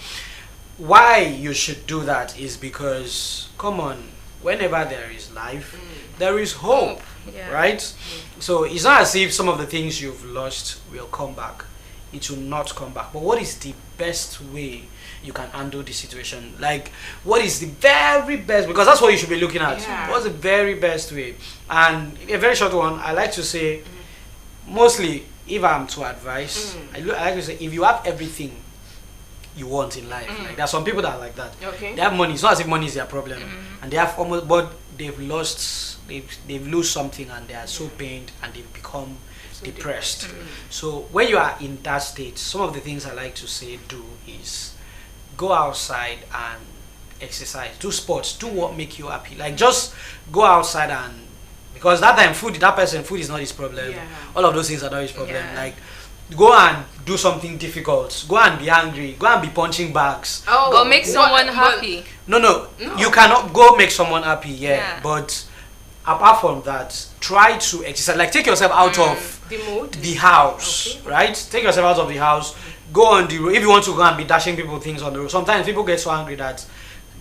Speaker 2: why you should do that is because, come on, whenever there is life, there is hope, right? So it's not as if some of the things you've lost will come back. It will not come back. But what is the best way you can handle the situation? Like, what is the very best? Because that's what you should be looking at. What's the very best way? And a very short one, I like to say, mostly, if I'm to advise, I like to say, if you have everything you want in life, like there are some people that are like that.
Speaker 4: Okay.
Speaker 2: They have money. It's not as if money is their problem, and they have almost, but they've lost, they've lose something, and they are so pained, and they've become depressed. So when you are in that state, some of the things I like to say do is go outside and exercise, do sports, do what make you happy. Like just go outside, and because that time food is not his problem. All of those things are not his problem. Like go and do something difficult. Go and be angry. Go and be punching bags.
Speaker 3: Oh, go make someone happy.
Speaker 2: No, you cannot go make someone happy. But apart from that, try to exercise. Like take yourself out of the house, right? Take yourself out of the house. Go on the road. If you want to go and be dashing people things on the road, sometimes people get so angry that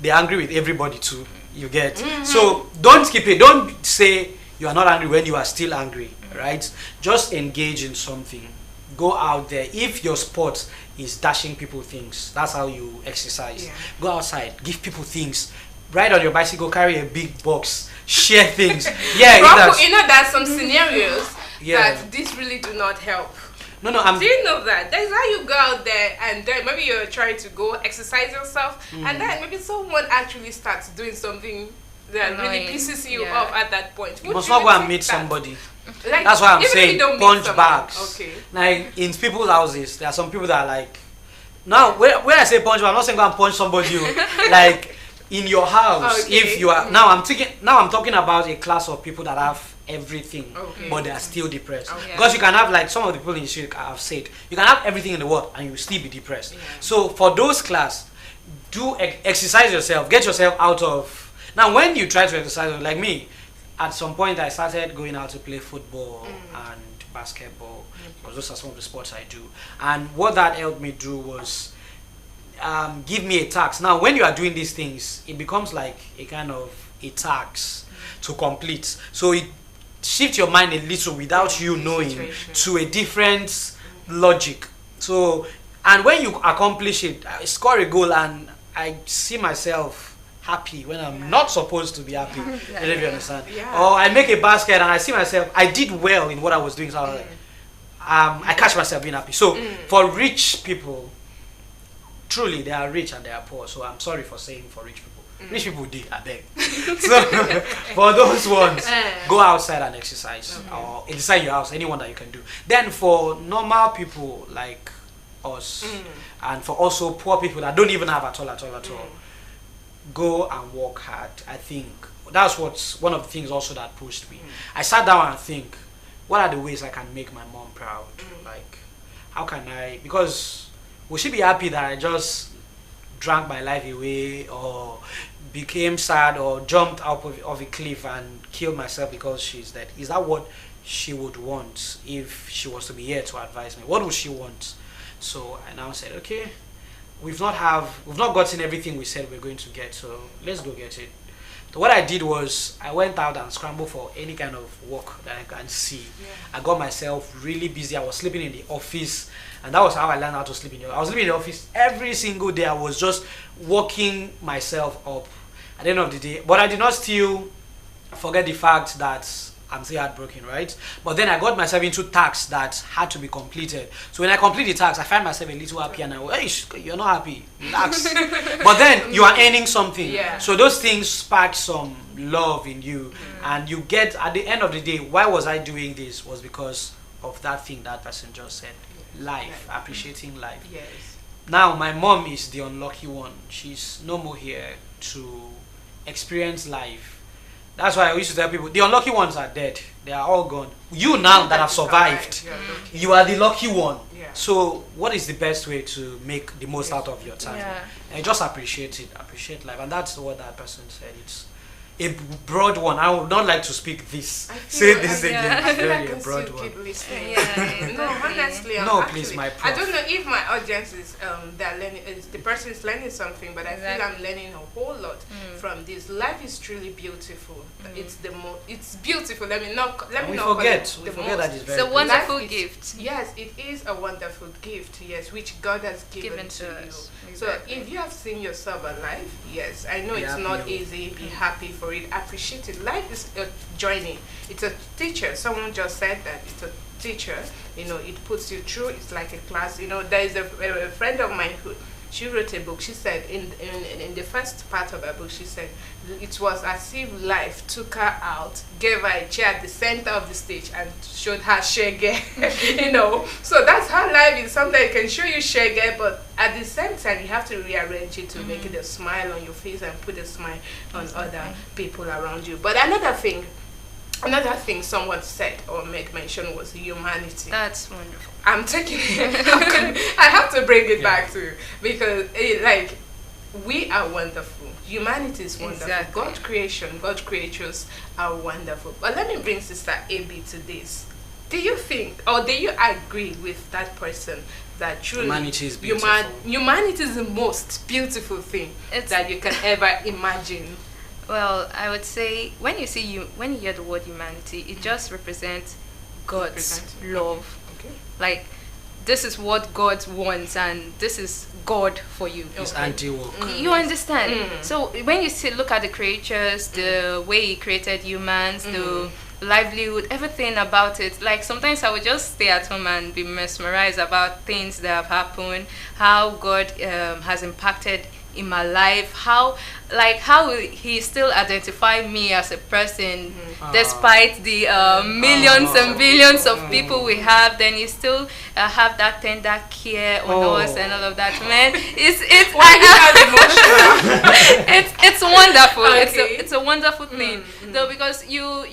Speaker 2: they're angry with everybody too. You get so don't keep it. Don't say you are not angry when you are still angry, right? Just engage in something. Go out there. If your sport is dashing people things, that's how you exercise. Go outside, give people things. Ride on your bicycle, carry a big box, share things.
Speaker 4: Rocco, you know there's some scenarios that this really do not help.
Speaker 2: No,
Speaker 4: do you know that? That's how you go out there and then maybe you're trying to go exercise yourself and then maybe someone actually starts doing something that really pisses you off at that point.
Speaker 2: You must not go and meet somebody. Like, that's why I'm saying punch bags. Okay. Like in people's houses, there are some people that are like. Now, when I say punch bag, I'm not saying go and punch somebody. Like in your house, if you are now, I'm talking about a class of people that have everything, but they are still depressed. Because you can have, like some of the people in the street have said, you can have everything in the world and you will still be depressed. So for those class, do exercise yourself, get yourself out of. Now, when you try to exercise, like me, at some point I started going out to play football and basketball, because those are some of the sports I do. And what that helped me do was give me a task. Now, when you are doing these things, it becomes like a kind of a task to complete. So it shifts your mind a little without you knowing to a different logic. So, and when you accomplish it, I score a goal and I see myself happy when I'm not supposed to be happy. If you understand. Or I make a basket and I see myself, I did well in what I was doing. So I was like, I catch myself being happy. So for rich people, truly they are rich and they are poor. So I'm sorry for saying for rich people. Rich people did, I beg. So for those ones, go outside and exercise. Or inside your house, anyone that you can do. Then for normal people like us, and for also poor people that don't even have at all, go and work hard. I think that's what's one of the things also that pushed me. I sat down and think, what are the ways I can make my mom proud? Like, how can I, because will she be happy that I just drank my life away or became sad or jumped out of a cliff and killed myself because she's dead? Is that what she would want if she was to be here to advise me? What would she want? So I now said, okay, we've not gotten everything we said we're going to get, so let's go get it. So what I did was I went out and scrambled for any kind of work that I can see. I got myself really busy. I was sleeping in the office, and that was how I learned how to sleep in the office. I was sleeping in the office every single day. I was just working myself up at the end of the day. But I did not still forget the fact that I'm still heartbroken, right? But then I got myself into tasks that had to be completed. So when I complete the tasks, I find myself a little happy, and I go, hey, you're not happy, relax. But then you are earning something. So those things spark some love in you, and you get, at the end of the day, why was I doing this? Was because of that thing that person just said. Life, appreciating life. Now my mom is the unlucky one. She's no more here to experience life. That's why I used to tell people, the unlucky ones are dead. They are all gone. You now that have survived, you are the lucky one. So what is the best way to make the most out of your time? And just appreciate it, appreciate life. And that's what that person said. It's a broad one. I would not like to speak this. Say this again.
Speaker 4: I feel like I can broad still keep listening. No, honestly,
Speaker 2: please, my prof.
Speaker 4: I don't know if my audience is they're learning. The person is learning something, but I feel I'm learning a whole lot from this. Life is truly beautiful. It's it's beautiful. Let me not
Speaker 2: forget. We forget that it's very.
Speaker 3: It's a wonderful gift.
Speaker 4: Yes, it is a wonderful gift. Yes, which God has given to us. Exactly. So if you have seen yourself alive, yes, I know it's not easy. Be happy for it. Appreciate it. Life is a journey. It's a teacher. Someone just said that it's a teacher. You know, it puts you through. It's like a class. You know, there is a friend of mine who she wrote a book. She said in the first part of her book, she said it was as if life took her out, gave her a chair at the center of the stage, and showed her shege. You know, so that's how life is. Sometimes it can show you shege, but at the same time, you have to rearrange it to make it a smile on your face and put a smile on other people around you. But another thing someone said or made mention was humanity.
Speaker 3: That's wonderful.
Speaker 4: I'm taking it. I have to bring it back to, because like, we are wonderful. Humanity is wonderful.
Speaker 3: Exactly.
Speaker 4: God creatures are wonderful. But let me bring Sister AB to this. Do you think, or do you agree with that person that truly
Speaker 2: humanity is beautiful?
Speaker 4: Humanity is the most beautiful thing that you can ever imagine.
Speaker 3: Well, I would say when you hear the word humanity, it just represents God's love.
Speaker 4: Okay.
Speaker 3: Like, this is what God wants, and this is God for you.
Speaker 2: It's anti-work.
Speaker 3: You understand? So when you look at the creatures, the way He created humans, the livelihood, everything about it. Like, sometimes I would just stay at home and be mesmerized about things that have happened, how God has impacted in my life, how He still identify me as a person, despite the millions and billions of people we have. Then He still have that tender care on us and all of that. Man, it's it's wonderful.
Speaker 4: Okay.
Speaker 3: It's a wonderful thing, though, because you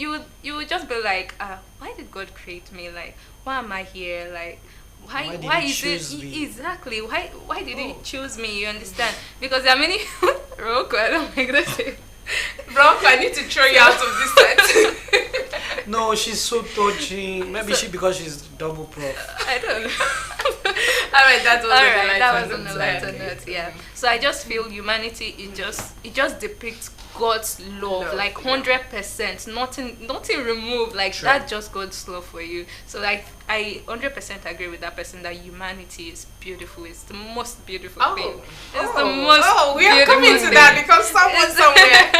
Speaker 3: would just be like, why did God create me? Like, why am I here? Like, why is it exactly? Why did He choose me? You understand? Because there are many. Rocco, I don't make that say.
Speaker 4: Rocco, I need to throw you out of this set.
Speaker 2: No, she's so touching. Maybe because she's double prof.
Speaker 3: I don't know.
Speaker 4: Alright, that was
Speaker 3: on the lighter note. Yeah. So I just feel humanity. It just depicts God's love, like 100%, nothing removed, like that, just God's love for you. So like I 100% agree with that person that humanity is beautiful. It's the most beautiful thing. It's the most.
Speaker 4: Oh, we are coming to that because someone somewhere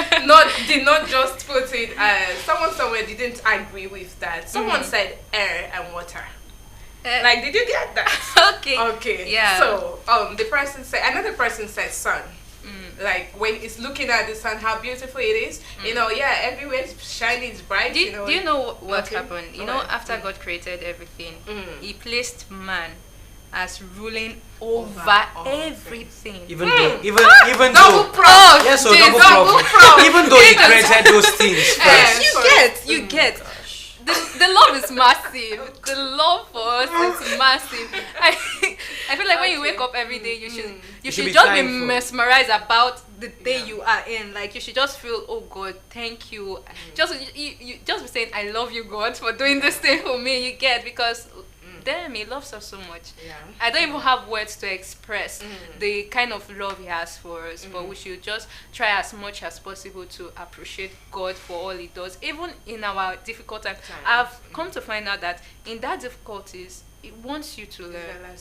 Speaker 4: did not just put it. Someone somewhere didn't agree with that. Someone said air and water. Like, did you get that? Okay.
Speaker 3: Yeah.
Speaker 4: So another person said sun. Like, when it's looking at the sun, how beautiful it is. You know, everywhere it's shining, it's bright.
Speaker 3: Do you know what happened? You know, after God created everything, He placed man as ruling over everything.
Speaker 2: Even though
Speaker 3: double prof.
Speaker 2: Yes, so double prof. Even though He created those things first.
Speaker 3: You get. The love is massive. The love for us is massive. I feel like when you wake up every day, you should just be mesmerized about the day you are in. Like, you should just feel, oh God, thank you. You just be saying, I love you, God, for doing this thing for me. You get, because damn, He loves us so much. I don't even have words to express the kind of love He has for us, but we should just try as much as possible to appreciate God for all He does, even in our difficult time. I've come to find out that in that difficulties, He wants you to learn.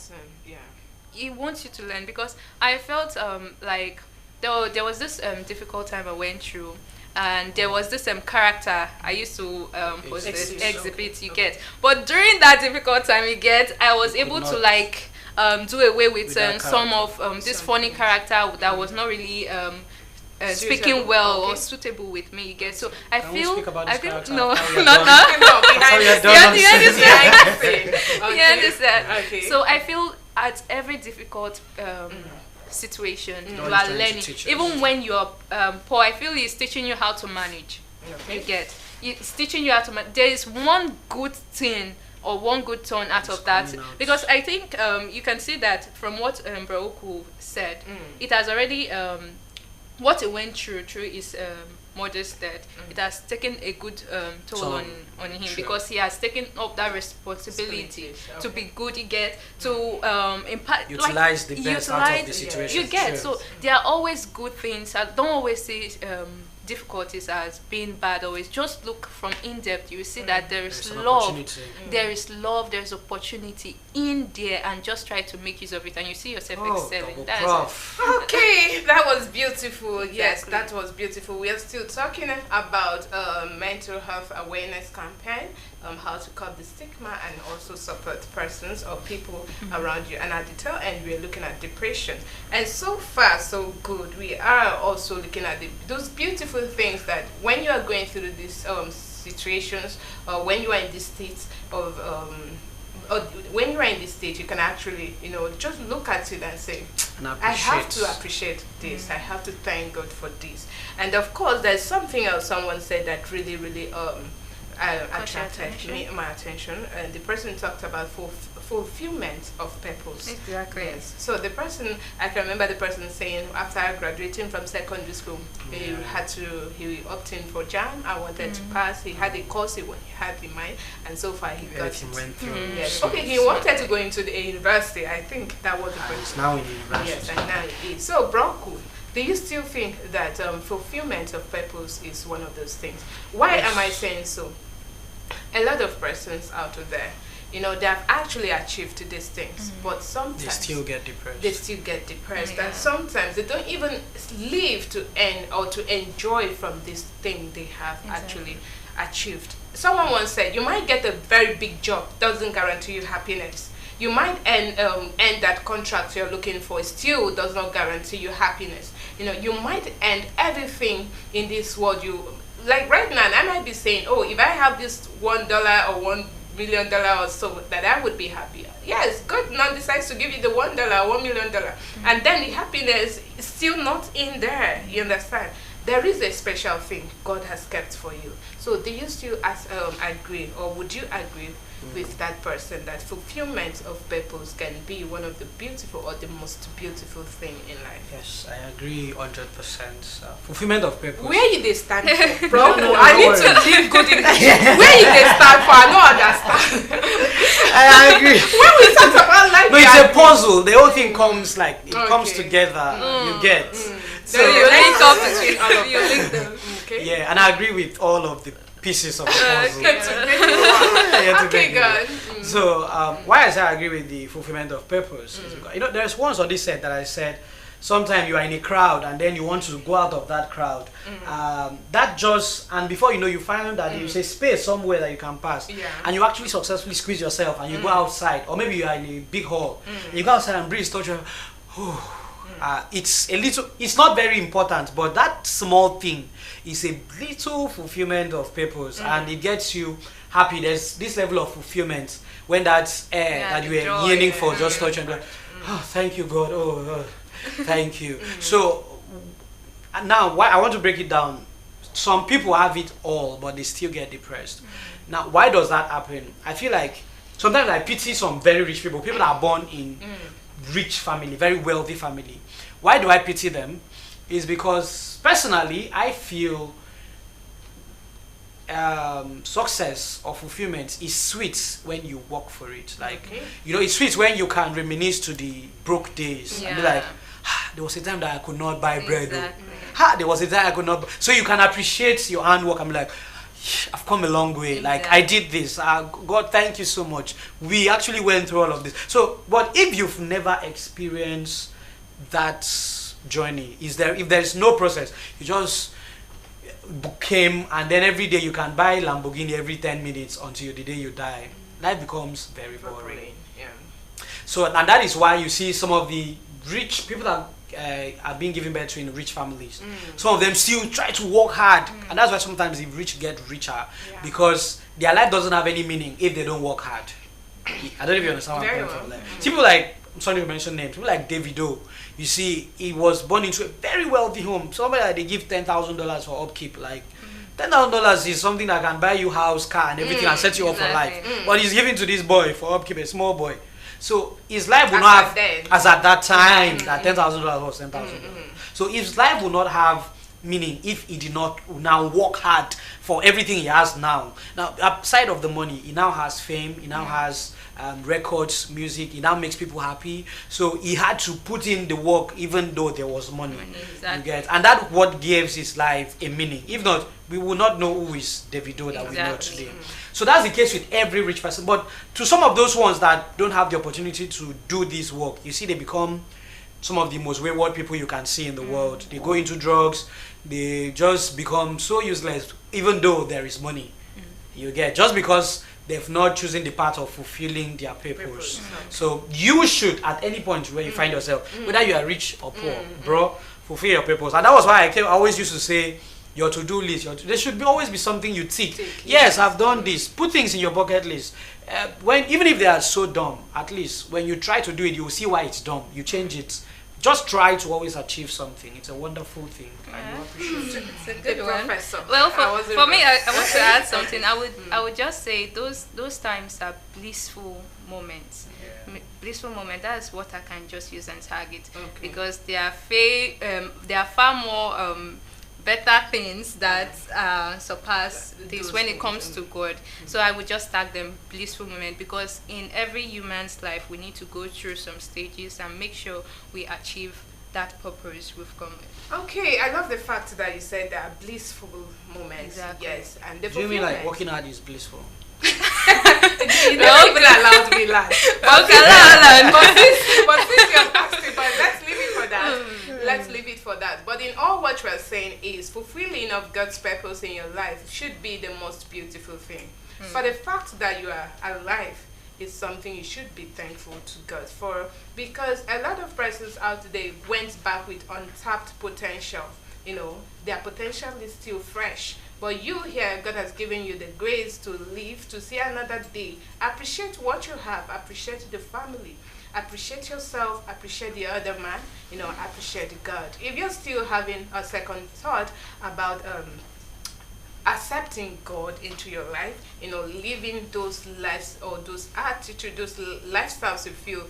Speaker 3: He wants you to learn, because I felt like there was this difficult time I went through. And there was this character I used to exhibit, you get. But during that difficult time, you get, I was able to like do away with some of this funny character that was not really speaking well or suitable with me, you get. So I feel no, not now. You understand?
Speaker 4: Okay.
Speaker 3: So I feel at every difficult situation you are learning. Even when you're poor, I feel He's teaching you how to manage. You get. It's teaching you how to manage. There is one good thing or one good turn out of that, because I think you can see that from what Broku said. It has already what it went through his mother's death. It has taken a good toll on him, because he has taken up that responsibility to be good. You get to
Speaker 2: utilize the best out of the situation.
Speaker 3: You get. So there are always good things. I don't always say difficulties as being bad always. Just look from in depth, you will see that there is
Speaker 2: There's an
Speaker 3: love,
Speaker 2: opportunity.
Speaker 3: there is love, there's opportunity in there, and just try to make use of it, and you see yourself excelling.
Speaker 2: double
Speaker 3: That is
Speaker 2: prof.
Speaker 4: Okay, that was beautiful. Yes,
Speaker 3: Exactly.
Speaker 4: that was beautiful. We are still talking about mental health awareness campaign, how to curb the stigma and also support persons or people around you. And at the tail end, we are looking at depression. And so far, so good. We are also looking at those beautiful things that when you are going through these situations, or when you are in this state of or when you are in this state, you can actually, just look at it and say, I have to appreciate this. I have to thank God for this. And of course, there's something else someone said that really, really attracted my attention. And the person talked about fulfillment of purpose.
Speaker 3: Exactly.
Speaker 4: Yes. So the person, I can remember the person saying after graduating from secondary school, he opted for JAM. I wanted to pass. He had a course he had in mind, and so far he got it.
Speaker 2: Went through.
Speaker 4: Yes. Okay, he wanted to go into the university. I think that was the question.
Speaker 2: It's now in university.
Speaker 4: Yes, and now it is. So, Bronco, do you still think that fulfillment of purpose is one of those things? Why am I saying so? A lot of persons out there, they have actually achieved these things, but sometimes
Speaker 2: They still get depressed.
Speaker 4: They still get depressed, and sometimes they don't even live to earn or to enjoy from this thing they have actually achieved. Someone once said, you might get a very big job, doesn't guarantee you happiness. You might earn that contract you're looking for, still does not guarantee you happiness. You might earn everything in this world. Like right now, I might be saying, oh, if I have this $1 or $1 million or so, that I would be happy. Yes, God now decides to give you the $1 or $1 million, and then the happiness is still not in there. You understand? There is a special thing God has kept for you. So do you still agree, or would you agree with that person that fulfillment of purpose can be one of the beautiful or the most beautiful thing in life?
Speaker 2: Yes, I agree 100%. Fulfillment of purpose.
Speaker 4: Where you they stand for? Bro,
Speaker 2: No,
Speaker 4: I need
Speaker 2: don't
Speaker 4: to
Speaker 2: worry.
Speaker 4: give good English. Where you they stand for? I don't understand.
Speaker 2: I agree.
Speaker 4: When we talk about life,
Speaker 2: No, it's a puzzle. The whole thing comes comes together. You get. So
Speaker 3: Then you link up
Speaker 4: between all of
Speaker 3: you
Speaker 4: them.
Speaker 3: link them.
Speaker 4: Okay.
Speaker 2: yeah, and I agree with all of the pieces of the puzzle.
Speaker 4: Okay, good.
Speaker 2: So why I say I agree with the fulfillment of purpose is because, there's once on this set that I said sometimes you are in a crowd and then you want to go out of that crowd. And before you know, you find that there's a space somewhere that you can pass, and you actually successfully squeeze yourself and you go outside, or maybe you are in a big hall and you go outside and breathe, touch your it's not very important, but that small thing is a little fulfillment of purpose, and it gets you happy. There's this level of fulfillment when that air that you were yearning for just touch and go, oh, thank you, God. Oh, thank you. So now, why I want to break it down. Some people have it all, but they still get depressed. Now, why does that happen? I feel like sometimes I pity some very rich people. People that are born in rich family, very wealthy family. Why do I pity them? Is because personally I feel success or fulfillment is sweet when you work for it. Like it's sweet when you can reminisce to the broke days and be like, there was a time that I could not buy bread. There was a time I could not. So you can appreciate your handwork and be like, I've come a long way. Like I did this. God, thank you so much. We actually went through all of this. So, but if you've never experienced that journey, if there is no process, you just came and then every day you can buy Lamborghini every 10 minutes until the day you die. Life becomes very boring. So, and that is why you see some of the rich people that are being given birth to in rich families. Some of them still try to work hard, and that's why sometimes the rich get richer, because their life doesn't have any meaning if they don't work hard. I don't know if you understand what I'm coming from. Like, people like, I'm sorry to mention names, people like Davido. You see, he was born into a very wealthy home. Somebody that they give $10,000 for upkeep, like $10,000 is something that can buy you house, car, and everything, and set you up for life. But he's giving to this boy for upkeep, a small boy. So his life will not have, as at that time, that $10,000 was $10,000. So his life will not have meaning if he did not now work hard for everything he has now. Now, outside of the money, he now has fame, he now has records, music, he now makes people happy. So he had to put in the work even though there was money. You get, and that what gives his life a meaning. If not, we will not know who is Davido that we know today. So that's the case with every rich person. But to some of those ones that don't have the opportunity to do this work, you see, they become some of the most wayward people you can see in the world. They go into drugs, they just become so useless, even though there is money. You get, just because they've not chosen the path of fulfilling their purpose. So you should, at any point where you find yourself, whether you are rich or poor, bro, fulfill your purpose. And that was why I always used to say, your to-do list, there should always be something you tick. Yes, I've done this. Put things in your bucket list. Even if they are so dumb, at least when you try to do it, you will see why it's dumb. You change it. Just try to always achieve something. It's a wonderful thing. I do appreciate it.
Speaker 3: It's a good one. Well, for me, I want to add something. I would just say those times are blissful moments. Blissful moment. That's what I can just use and target, because they are far more better things that surpass this when it comes to God. So I would just tag them blissful moment, because in every human's life we need to go through some stages and make sure we achieve that purpose we've come with.
Speaker 4: Okay, I love the fact that you said that blissful moments.
Speaker 3: Exactly.
Speaker 4: Yes, and the
Speaker 2: Do you mean like
Speaker 4: fulfillment.
Speaker 2: working hard is blissful?
Speaker 4: You're not even allowed to be laugh. But since you have asked it, but let's leave it for that. Let's leave it for that. But in all what we're saying is fulfilling of God's purpose in your life should be the most beautiful thing. For the fact that you are alive is something you should be thankful to God for, because a lot of persons out there went back with untapped potential. You know, their potential is still fresh. But you here, God has given you the grace to live, to see another day. Appreciate what you have. Appreciate the family. Appreciate yourself. Appreciate the other man. You know, appreciate God. If you're still having a second thought about accepting God into your life, you know, living those lives or those attitudes, those lifestyles you feel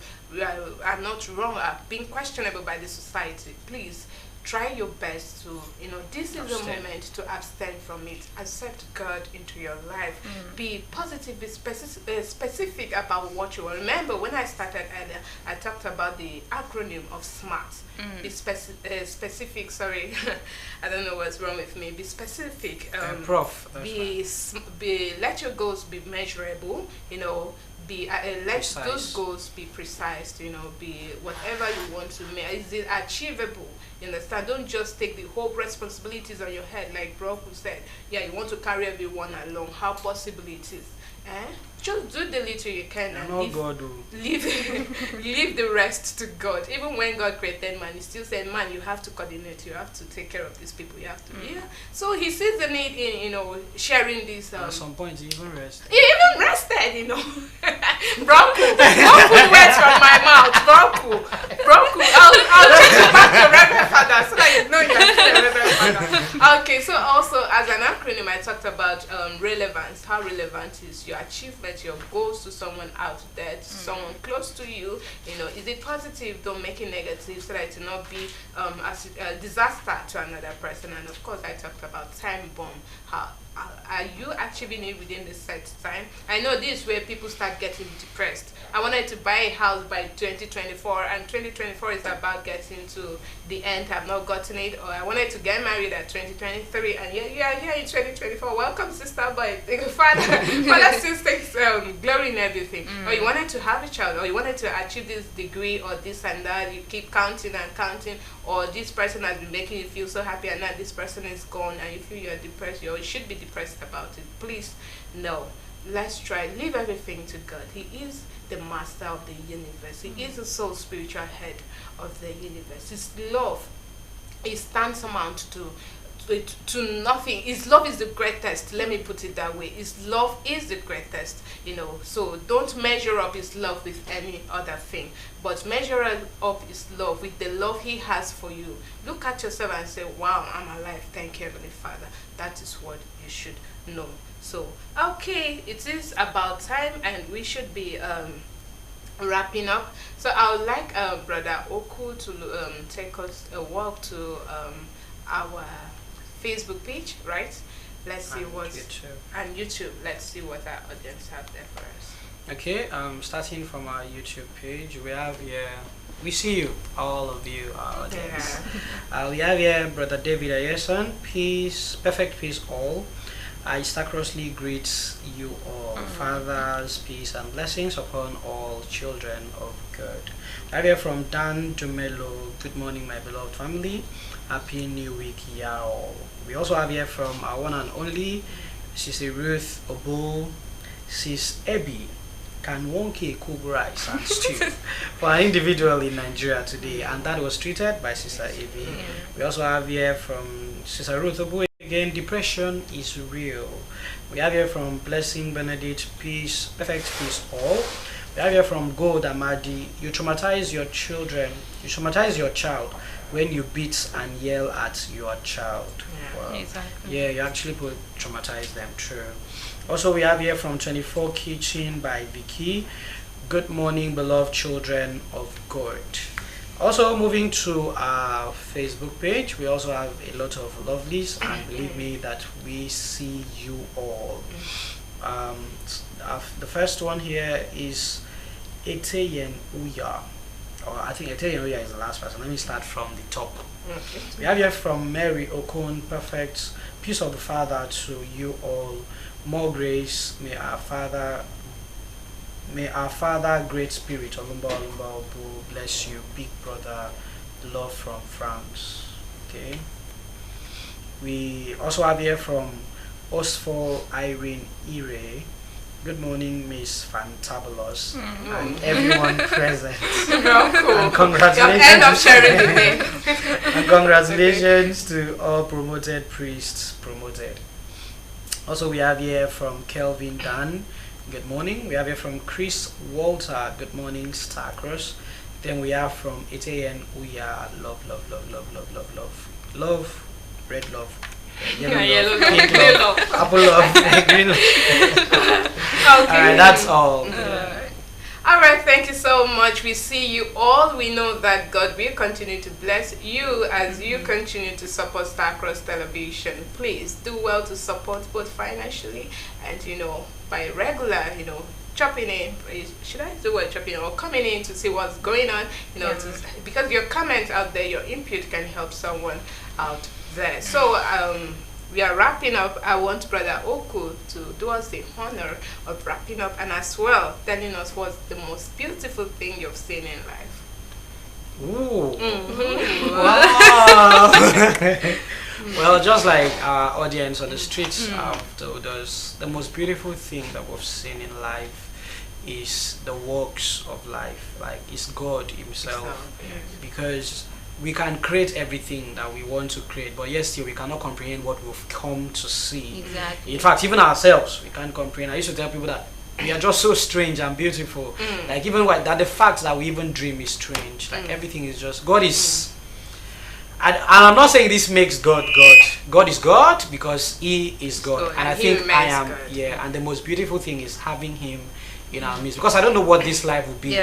Speaker 4: are not wrong, are being questionable by the society, please try your best to, you know, this is the moment to abstain from it. Accept God into your life. Be positive, be specific about what you want. Remember, when I started earlier, I talked about the acronym of SMART. Be specific, sorry, I don't know what's wrong with me. Be specific.
Speaker 2: Prof.
Speaker 4: Let your goals be measurable, you know. Let those goals be precise, you know, be whatever you want to make. Is it achievable? You understand? Don't just take the whole responsibilities on your head, like Brock said. Yeah, you want to carry everyone along. How possible it is? Just do the little you can and leave the rest to God. Even when God created man, he still said, man, you have to coordinate, you have to take care of these people, you have to So he sees the need in, you know, sharing this.
Speaker 2: At some point he even rested.
Speaker 4: He even rested, you know. Broku words from my mouth. Broku. I'll take you back to Reverend Father so that you know you're still Reverend Father. Okay, so also as an acronym I talked about relevance. How relevant is your achievement, your goals to someone out there, to someone close to you? You know, is it positive? Don't make it negative so that it will not be a disaster to another person. And of course I talked about time bomb. How are you achieving it within the set time? I know this is where people start getting depressed. I wanted to buy a house by 2024, and 2024 is about getting to the end. I've not gotten it. Or I wanted to get married at 2023, and yeah, here in 2024. Welcome, sister boy. Father still takes glory in everything. Or you wanted to have a child, or you wanted to achieve this degree, or this and that. You keep counting and counting, or this person has been making you feel so happy, and now this person is gone, and you feel you're depressed. You should be depressed about it. Please, no. Let's try. Leave everything to God. He is the master of the universe. He is the sole spiritual head of the universe. His love is tantamount to nothing. His love is the greatest. Let me put it that way. His love is the greatest, you know. So don't measure up his love with any other thing, but measure up his love with the love he has for you. Look at yourself and say, wow, I'm alive. Thank you, Heavenly Father. That is what you should know. So okay, it is about time and we should be wrapping up. So I would like Brother Oku to take us a walk to our Facebook page, right? Let's see
Speaker 2: And
Speaker 4: what
Speaker 2: YouTube.
Speaker 4: and YouTube. Let's see what our audience have there for us.
Speaker 2: Okay, starting from our YouTube page, we have here, we see you, all of you, our audience. We have here Brother David Ayeson, peace, perfect peace all. I sacrosanktly greet you all, fathers, peace and blessings upon all children of God. We have here from Dan Dumelo, good morning my beloved family, happy new week y'all. We also have here from our one and only, Sister Ruth Obo, Sis Ebi, can 1K cook rice and stew for an individual in Nigeria today, and that was treated by Sister Ebi. We also have here from Sister Ruth Obo again, depression is real. We have here from Blessing Benedict, peace, perfect peace all. We have here from Gold Amadi, you traumatize your children, you traumatize your child when you beat and yell at your child. Wow.
Speaker 3: Exactly.
Speaker 2: Yeah, you actually put traumatize them, true. Also, we have here from 24 Kitchen by Vicky. Good morning, beloved children of God. Also, moving to our Facebook page, we also have a lot of lovelies, and believe me that we see you all. The first one here is Eteyen Uya. Or I think Eteyen Uya is the last person. Let me start from the top.
Speaker 4: Okay.
Speaker 2: We have here from Mary Okon, perfect peace of the Father to you all. More grace, may our Father, Great Spirit, Olumba Olumba Obu, bless you, big brother, love from France. Okay. We also have here from Osfor Irene Ire. Good morning, Miss Fantabulous, and everyone present. And congratulations!
Speaker 4: End of sharing the name.
Speaker 2: And congratulations to all promoted priests promoted. Also, we have here from Kelvin Dan. Good morning. We have here from Chris Walter. Good morning, Starcross. Then we have from Etienne Uya. Love, love, love, love, love, love, love, love, red love. Yellow love, pink love, apple love, green love.
Speaker 4: Okay.
Speaker 2: Alright, that's all.
Speaker 4: Alright, thank you so much. We see you all. We know that God will continue to bless you as you continue to support Starcross Television. Please do well to support both financially and, by regular, chopping in. Should I do what chopping in or coming in to see what's going on? Because your comment out there, your input can help someone out there. So we are wrapping up. I want Brother Oku to do us the honor of wrapping up and as well telling us what's the most beautiful thing you've seen in life.
Speaker 2: Ooh. Wow. Well, just like our audience on the streets have told us, the most beautiful thing that we've seen in life is the works of life. Like, it's God Himself. Because we can create everything that we want to create, but yet still we cannot comprehend what we've come to see.
Speaker 3: Exactly.
Speaker 2: In fact, even ourselves, we can't comprehend. I used to tell people that we are just so strange and beautiful. Like, even that the fact that we even dream is strange. Like, everything is just, God is, and I'm not saying this makes God God. God is God because He is God. And I think I am, and the most beautiful thing is having Him in our midst. Because I don't know what this life would be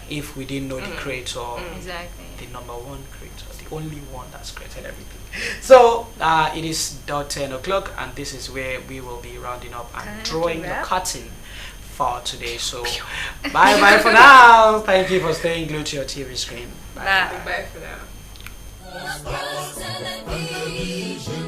Speaker 2: if we didn't know the Creator.
Speaker 3: Exactly.
Speaker 2: The number one creator, the only one that's created everything. So it is 10 o'clock, and this is where we will be rounding up and drawing the curtain for today. So bye bye for now. Thank you for staying glued to your TV screen.
Speaker 4: Bye for now.
Speaker 6: Television.